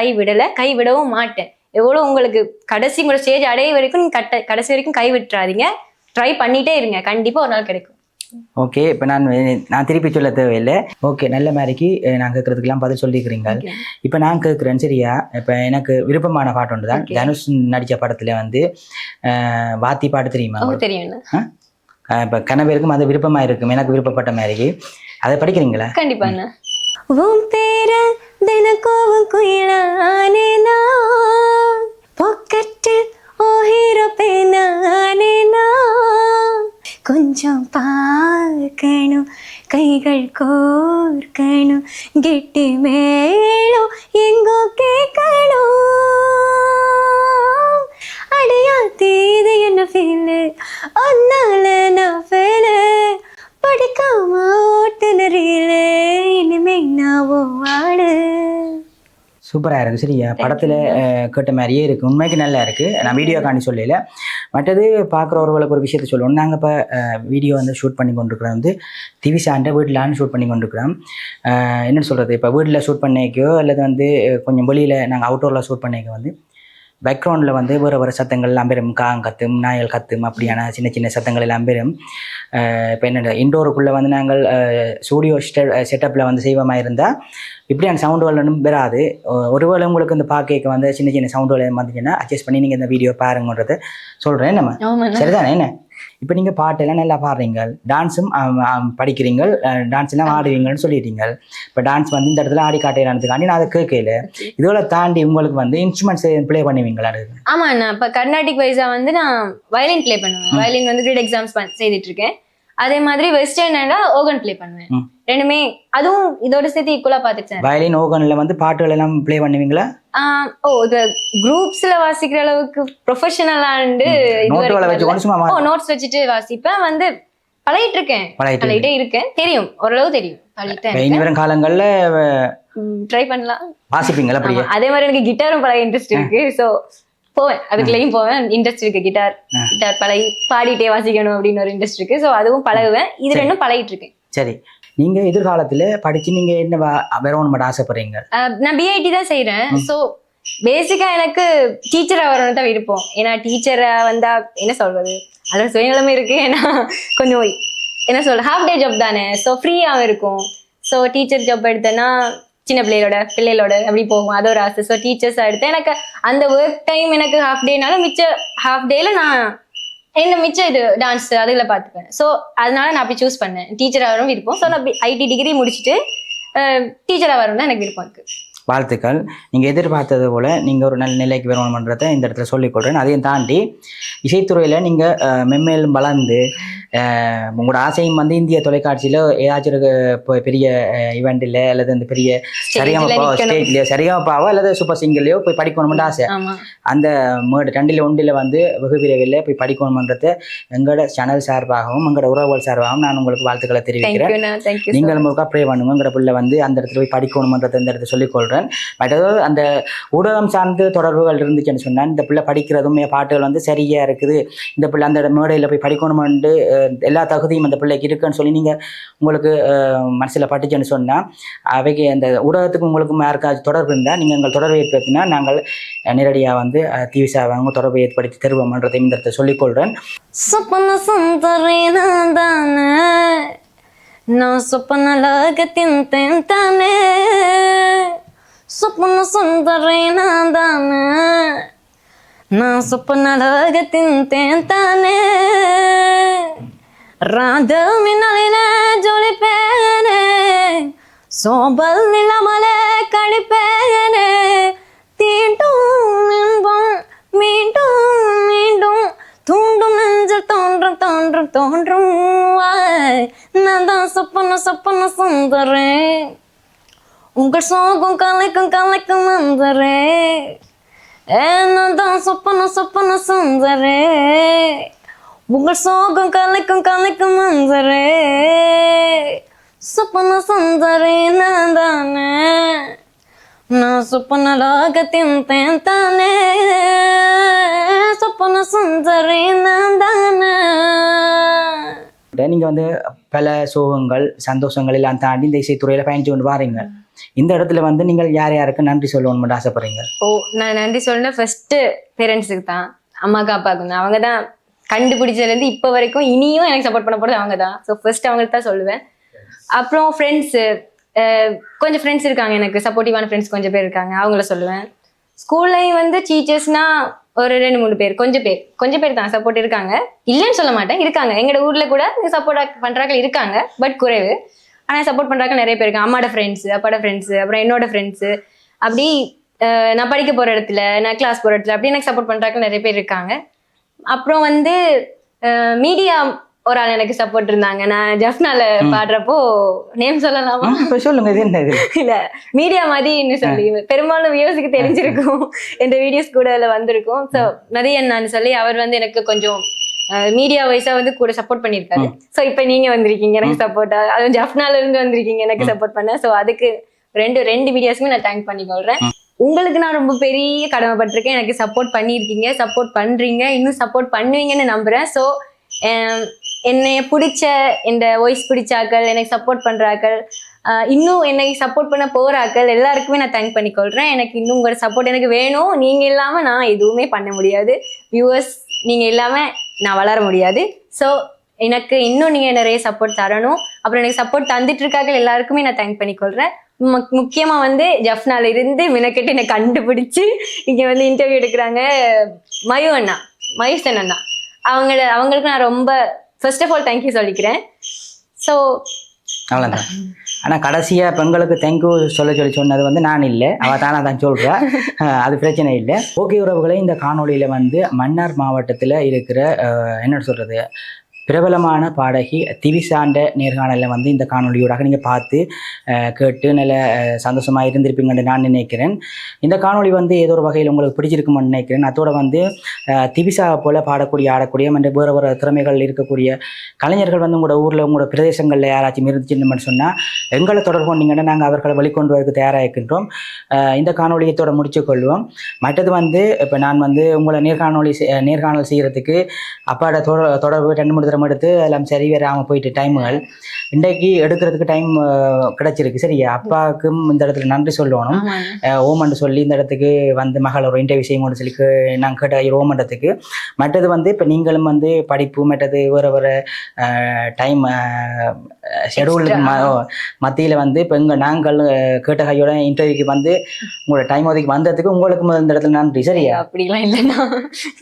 கைவிடவும் மாட்டேன். எவ்வளோ உங்களுக்கு கடைசி உங்களோட ஸ்டேஜ் அடைய வரைக்கும் நீங்க கடைசி வரைக்கும் கை விட்டுறாதீங்க. ட்ரை பண்ணிட்டே இருங்க, கண்டிப்பா ஒரு நாள் கிடைக்கும். ஓகே, இப்போ நான் திருப்பி சொல்ல தேவையில்லை. ஓகே, நல்ல மாதிரிக்கு நான் கேட்கறதுக்கெல்லாம் பதில் சொல்லிக்கிறீங்க. இப்போ நான் கேட்குறேன் சரியா. இப்போ எனக்கு விருப்பமான பாட்டு ஒன்று தான். தனுஷ் நடித்த படத்துல வந்து வாத்தி பாட்டு தெரியுமா? தெரியும். இப்போ கனவேருக்கும் அது விருப்பமா இருக்கும், எனக்கு விருப்பப்பட்ட மாதிரி. அதை படிக்கிறீங்களா? கண்டிப்பா. உன் பேர தினக்கோவும் குயிலானேனா பாக்கெட்டில் ஓ ஹீரோ பேனானேனா கொஞ்சம் பார்க்கணும் கைகள் கோர்க்கணும் கெட்டி மேலும் எங்கோ கேட்கணும் அடையா தீது என்ன ஃபீலு ஒன்னால நான் ஃபேலு படிக்காம ஓட்டுநரிலே இனிமே நான் வாடு. சூப்பராக இருக்குது சரியா. படத்தில் கேட்ட மாதிரியே இருக்குது, உண்மைக்கு நல்லா இருக்குது. நான் வீடியோ காண்டி சொல்லல. மற்றது பார்க்குறவர்களுக்கு ஒரு விஷயத்த சொல்லணும். நாங்கள் இப்போ வீடியோ வந்து ஷூட் பண்ணி கொண்டிருக்கிறோம் வந்து திவிஷாண்ட வீட்டிலான்னு ஷூட் பண்ணி கொண்டிருக்கிறோம். என்னென்னு சொல்கிறது, இப்போ வீட்டில் ஷூட் பண்ணிக்கோ அல்லது வந்து கொஞ்சம் வெளியில் நாங்கள் அவுட்டோரில் ஷூட் பண்ணிக்க வந்து பேக்ரவுண்டில் வந்து வேறு சத்தங்கள் எல்லாம் பெரும், காங் கத்தும், நாயல் கத்தும், அப்படியான சின்ன சின்ன சத்தங்கள் எல்லாம் பெரும். இப்போ என்ன இன்டோருக்குள்ளே வந்து நாங்கள் ஸ்டூடியோ செட்டப்பில் வந்து செய்வமாக இருந்தால் இப்படியான சவுண்டுகள் ஒன்றும் பெறாது. ஒருவேளை உங்களுக்கு இந்த பார்க்க வந்து சின்ன சின்ன சவுண்டுகள் வந்துச்சுன்னா அட்ஜஸ்ட் பண்ணி நீங்கள் இந்த வீடியோ பாருங்கன்றதை சொல்கிறேன். நம்ம சரிதானே? என்ன இப்போ நீங்கள் பாட்டெல்லாம் நல்லா பாடுறீங்க, டான்ஸும் படிக்கிறீங்க, டான்ஸ் எல்லாம் ஆடுவீங்கன்னு சொல்லிட்டீங்க. இப்போ டான்ஸ் வந்து இந்த இடத்துல ஆடி காட்டுறதுக்காண்டி நான் அதை கேட்கல. இதோட தாண்டி உங்களுக்கு வந்து இன்ஸ்ட்ருமெண்ட்ஸ் ப்ளே பண்ணுவீங்களா? ஆமா, நான் இப்போ கர்நாடிக் வைஸா வந்து நான் வயலின் ப்ளே பண்ணுவேன். வயலின் வந்து கிரேட் எக்ஸாம்ஸ் செய்துட்டு இருக்கேன். அதே மாதிரி வெஸ்டர்ன் ஓகன் ப்ளே பண்ணுவேன். ரெண்டுமே அதுவும் இதோட சேர்த்து ஈக்குவலா பாத்துட்டேன். வயலின் ஓகன்ல வந்து பாட்டுகள் எல்லாம் ப்ளே பண்ணுவீங்களா? இது குரூப்ஸ்ல வாசிக்கிற அளவுக்கு ப்ரொஃபஷனலாண்டு நோட்ஸ் வச்சுட்டு வாசிப்பேன். வந்து பழகிட்டே இருக்கேன். தெரியும், ஓரளவு தெரியும். இனி வரும் காலங்கள்ல ட்ரை பண்ணலாம், வாசிப்பீங்களா? அதே மாதிரி எனக்கு கிட்டாரும் பழக இன்ட்ரெஸ்ட் இருக்கு. ஸோ போவேன், அதுக்குள்ளேயும் போவேன். இன்ட்ரெஸ்ட் இருக்கு, கிட்டார் பழகி பாடிட்டே வாசிக்கணும் அப்படின்னு ஒரு இன்ட்ரெஸ்ட் இருக்கு. ஸோ அதுவும் பழகுவேன். இது ரெண்டும் பழகிட்டு இருக்கேன். சரி, நீங்க எதிர்காலத்துல படிச்சு நீங்க என்ன வரணும்னு ஆசைப்படுறீங்க? நான் பிஐடி தான் செய்யறேன். ஸோ பேசிக்கா எனக்கு டீச்சரா வரணும் தான் விருப்பம். ஏன்னா டீச்சரா வந்தா என்ன சொல்றது, அதோட சுயநலமே இருக்கு. ஏன்னா கொஞ்சம் என்ன சொல்ற ஹாஃப் டே ஜாப் தானே, ஸோ ஃப்ரீயாகவும் இருக்கும். ஸோ டீச்சர் ஜாப் எடுத்தேன்னா சின்ன பிள்ளைகளோட அப்படி போகும், அது ஒரு ஆசை. ஸோ டீச்சர்ஸா எடுத்தேன். எனக்கு அந்த ஒர்க் டைம் எனக்கு ஹாஃப் டேனால மிச்ச ஹாஃப் டேல நான் என்ன மிச்சம் இது டான்ஸ் அதுல பார்த்துப்பேன். ஸோ அதனால நான் அப்படி சூஸ் பண்ணேன், டீச்சராக வரணும் விருப்பம். ஸோ நான் ஐடி டிகிரி முடிச்சுட்டு டீச்சராக வரணும் தான் எனக்கு விருப்பம் இருக்கு. வாழ்த்துக்கள். நீங்கள் எதிர்பார்த்தது போல் நீங்கள் ஒரு நல்ல நிலைக்கு வரணுன்றதை இந்த இடத்துல சொல்லிக்கொள்கிறேன். அதையும் தாண்டி இசைத்துறையில் நீங்கள் மென்மேலும் வளர்ந்து உங்களோட ஆசையும் வந்து இந்திய தொலைக்காட்சியில் ஏதாச்சும் ஒரு பெரிய ஈவெண்ட்டில் அல்லது அந்த பெரிய ஸ்டேஜ்லையோ சரிகமப்பாவோ அல்லது சூப்பர் சிங்கர்லையோ போய் படிக்கணும்னு ஆசை. அந்த ரெண்டில் ஒன்றில் வந்து வெகு விரைவில் போய் படிக்கணுமன்றதை எங்களோட சேனல் சார்பாகவும் எங்களோட உறவுகள் சார்பாகவும் நான் உங்களுக்கு வாழ்த்துக்களை தெரிவிக்கிறேன். நீங்கள் முழுக்கா ப்ரே பண்ணுங்கிற பிள்ளை வந்து அந்த இடத்துல போய் படிக்கணுமன்றதை இந்த இடத்துல சொல்லிக்கொள்கிறேன். பட் அதாவது அந்த ஊடகம் சார்ந்து தொடர்புகள் இருந்துச்சுன்னு சொன்னால் இந்த பிள்ளை படிக்கிறதும் பாட்டுகள் வந்து சரியா இருக்குது, இந்த பிள்ளை அந்த மேடையில் போய் படிக்கணுமென்று எல்லா தகுதியும் அந்த பிள்ளைக்கு இருக்குன்னு சொல்லி நீங்கள் உங்களுக்கு மனசில் பட்டுச்சுன்னு சொன்னால் அவைக்கு அந்த ஊடகத்துக்கு உங்களுக்கு யாருக்காச்சும் தொடர்பு இருந்தால் நீங்கள் எங்கள் தொடர்பை ஏற்படுத்தினா நாங்கள் நேரடியாக வந்து திவிஷாவை தொடர்பை ஏற்படுத்தி தருவோம்ன்றதை இந்த இடத்தை சொல்லிக்கொள்கிறேன். நான் சொப்பனலாக தின்தேன் தானே, சொப்பன சுந்தரே நான் தானே, நான் சொப்பனலாக தின்தேன் தானே, ராதா மின்னலின ஜொலிப்பேனே, சோபல் இல்லாமலே கழிப்பேனே, தீண்டும் இன்பம் மீண்டும் மீண்டும் தூண்டும் நெஞ்சில் தோன்றும் தோன்றும் தோன்றும் நான் தான் சொப்பன சுந்தரே, உங்கள் சோகம் கலைக்கும் கலைக்கும் வந்தரே, நான் தான் சொப்பன சுந்தரே, உங்கள் சோகம் கலைக்கும் கலைக்கும் வந்தரே, சொப்பன சுந்தரே நான் தானே, நான் சொப்பனலாக தின்தேன் தானே, சொப்பன சுந்தரே நான் தானே. நீங்கள் வந்து பல சோகங்கள் சந்தோஷங்கள் எல்லாம் தாண்டி இந்த இசைத்துறையில் பயணிச்சு கொண்டு வாரீங்க. இந்த இடத்துல வந்து நீங்கள் யார் யாருக்கு நன்றி சொல்லணும்னு ஆசைப்படுறீங்க? நான் நன்றி சொல்லணும் ஃபர்ஸ்ட் பேரண்ட்ஸுக்கு தான், அம்மாக்கு அப்பாவுக்கு தான். அவங்க தான் கண்டுபிடிச்சதுலேருந்து இப்போ வரைக்கும் இனியும் எனக்கு சப்போர்ட் பண்ண போகிறது அவங்க தான். ஸோ ஃபர்ஸ்ட் அவங்களுக்கு தான் சொல்லுவேன். அப்புறம் ஃப்ரெண்ட்ஸு, கொஞ்சம் ஃப்ரெண்ட்ஸ் இருக்காங்க எனக்கு, சப்போர்ட்டிவான ஃப்ரெண்ட்ஸ் கொஞ்சம் பேர் இருக்காங்க, அவங்கள சொல்லுவேன். ஸ்கூல்லையும் வந்து டீச்சர்ஸ்னா ஒரு 2-3 பேர், கொஞ்சம் பேர் தான் சப்போர்ட் இருக்காங்க, இல்லைன்னு சொல்ல மாட்டேன், இருக்காங்க. எங்களோட ஊரில் கூட சப்போர்ட் பண்ணுறாங்க இருக்காங்க, பட் குறைவு. ஆனால் சப்போர்ட் பண்ணுறாங்க நிறைய பேர் இருக்காங்க. அம்மாவோட ஃப்ரெண்ட்ஸு, அப்பாவோட ஃப்ரெண்ட்ஸு, அப்புறம் என்னோட ஃப்ரெண்ட்ஸு, அப்படி நான் படிக்க போகிற இடத்துல, நான் கிளாஸ் போகிற இடத்துல அப்படி எனக்கு சப்போர்ட் பண்ணுறாங்க நிறைய பேர் இருக்காங்க. அப்புறம் வந்து மீடியா ஒரு ஆள் எனக்கு சப்போர்ட் இருந்தாங்க. நான் ஜஃப்னால பாடுறப்போ நேம் சொல்லலாமா? சொல்லுங்க. இது என்ன? இல்ல, மீடியா மாதிரின்னு சொல்லி பெரும்பாலும் வியூஸுக்கு தெரிஞ்சிருக்கும், இந்த வீடியோஸ் கூட அதுல வந்திருக்கும். ஸோ மதியண்ணான்னு சொல்லி அவர் வந்து எனக்கு கொஞ்சம் மீடியா வைஸா வந்து கூட சப்போர்ட் பண்ணியிருக்காரு. ஸோ இப்போ நீங்க வந்திருக்கீங்க எனக்கு சப்போர்ட்டா, அதுவும் ஜஃப்னால இருந்து வந்திருக்கீங்க எனக்கு சப்போர்ட் பண்ண. ஸோ அதுக்கு ரெண்டு வீடியோஸுமே நான் தேங்க் பண்ணிக்கொள்றேன். உங்களுக்கு நான் ரொம்ப பெரிய கடமைப்பட்டிருக்கேன். எனக்கு சப்போர்ட் பண்ணியிருக்கீங்க, சப்போர்ட் பண்றீங்க, இன்னும் சப்போர்ட் பண்ணுவீங்கன்னு நம்புறேன். ஸோ என்னை பிடிச்ச இந்த வாய்ஸ் பிடிச்சாக்கள், எனக்கு சப்போர்ட் பண்றாக்கள், இன்னும் என்னை சப்போர்ட் பண்ண போறாக்கள் எல்லாருக்குமே நான் தேங்க் பண்ணிக்கொள்றேன். எனக்கு இன்னும் உங்களோட சப்போர்ட் எனக்கு வேணும். நீங்க இல்லாம நான் எதுவுமே பண்ண முடியாது. வியூவர்ஸ் நீங்க இல்லாம நான் வளர முடியாது. ஸோ எனக்கு இன்னும் நீங்க நிறைய சப்போர்ட் தரணும். அப்புறம் எனக்கு சப்போர்ட் தந்துட்டு இருக்காக்கள் எல்லாருக்குமே நான் தேங்க் பண்ணிக்கொள்றேன். முக்கியமா வந்து ஜஃப்னால இருந்து மினக்கெட்டு என்னை கண்டுபிடிச்சு இங்க வந்து இன்டர்வியூ எடுக்கிறாங்க மயூசன் அண்ணா, அவங்களுக்கு நான் ரொம்ப ஃபர்ஸ்ட் ஆஃப் ஆல் தேங்க்யூ சொல்லிக்கிறேன். ஸோ அவ்வளோதான். ஆனால் கடைசியாக பெண்களுக்கு தேங்க்யூ சொன்னது வந்து நான் இல்லை, அவள் தானே தான் சொல்கிறேன். அது பிரச்சனை இல்லை. ஓகே உறவுகளே, இந்த காணொலியில் வந்து மன்னார் மாவட்டத்தில் இருக்கிற என்ன சொல்கிறது பிரபலமான பாடகி திவிஷாண்ட நேர்காணலில் வந்து இந்த காணொலியோடாக நீங்கள் பார்த்து கேட்டு நல்ல சந்தோஷமாக இருந்திருப்பீங்கன்னு நான் நினைக்கிறேன். இந்த காணொலி வந்து ஏதோ ஒரு வகையில் உங்களுக்கு பிடிச்சிருக்குமென்னு நினைக்கிறேன். அதோட வந்து திவிஷாவை போல் ஆடக்கூடிய மற்ற வேறு திறமைகள் இருக்கக்கூடிய கலைஞர்கள் வந்து உங்களோட ஊரில் உங்களோட பிரதேசங்களில் யாராச்சும் இருந்துச்சுன்னு சொன்னால் எங்களை தொடர்பு கொண்டீங்கன்னா நாங்கள் அவர்களை வெளிக்கொண்டு வரதுக்கு தயாராக இருக்கின்றோம். இந்த காணொலியத்தோட முடிச்சுக்கொள்வோம். மற்றது வந்து இப்போ நான் வந்து உங்களை நேர்காணல் செய்கிறதுக்கு அப்பாவோட தொடர்பு 2-3 எடுத்து எல்லாம் சரி வராமல் போயிட்டு டைமுகள் இன்றைக்கு எடுக்கிறதுக்கு டைம் கிடைச்சிருக்கு. சரியா, அப்பாவுக்கும் இந்த இடத்துல நன்றி சொல்லணும். ஓமன் சொல்லி இந்த இடத்துக்கு வந்து மகள் ஒரு இன்டர்வியூ செய்யணும்னு சொல்லி நாங்கள் கேட்ட ஓமன்றதுக்கு. மற்றது வந்து இப்போ நீங்களும் வந்து படிப்பு மற்றது வேறு டைம் ஷெடியூலுக்கு மத்தியில் வந்து இப்போ நாங்கள் கேட்ட கையோட இன்டர்வியூக்கு வந்து உங்களோட டைம் ஒதுக்கி வந்ததுக்கு உங்களுக்கு இந்த இடத்துல நன்றி. சரியா, அப்படிலாம் இல்லைண்ணா.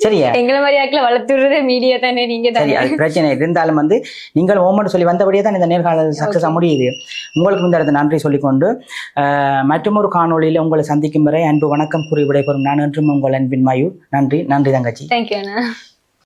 சரியா, எங்களை மாதிரி ஆக்கில் வளர்த்துறதே மீடியா தானே. நீங்க சரி, அது பிரச்சனை இருந்தாலும் வந்து நீங்கள் ஓமன் சொல்லி வந்தபடியே தான் இந்த நேர்காணல் சக்ஸஸாக முடியுது. உங்களுக்கு இந்த இடத்துல நன்றி சொல்லிக்கொண்டு மற்றொரு காணொலியில் உங்களை சந்திக்கும் வரை அன்பு வணக்கம் கூறி விடைபெறும் நான் என்றும் உங்கள் அன்பின் மயூ. நன்றி தங்கச்சி. தேங்க்யூ அண்ணா.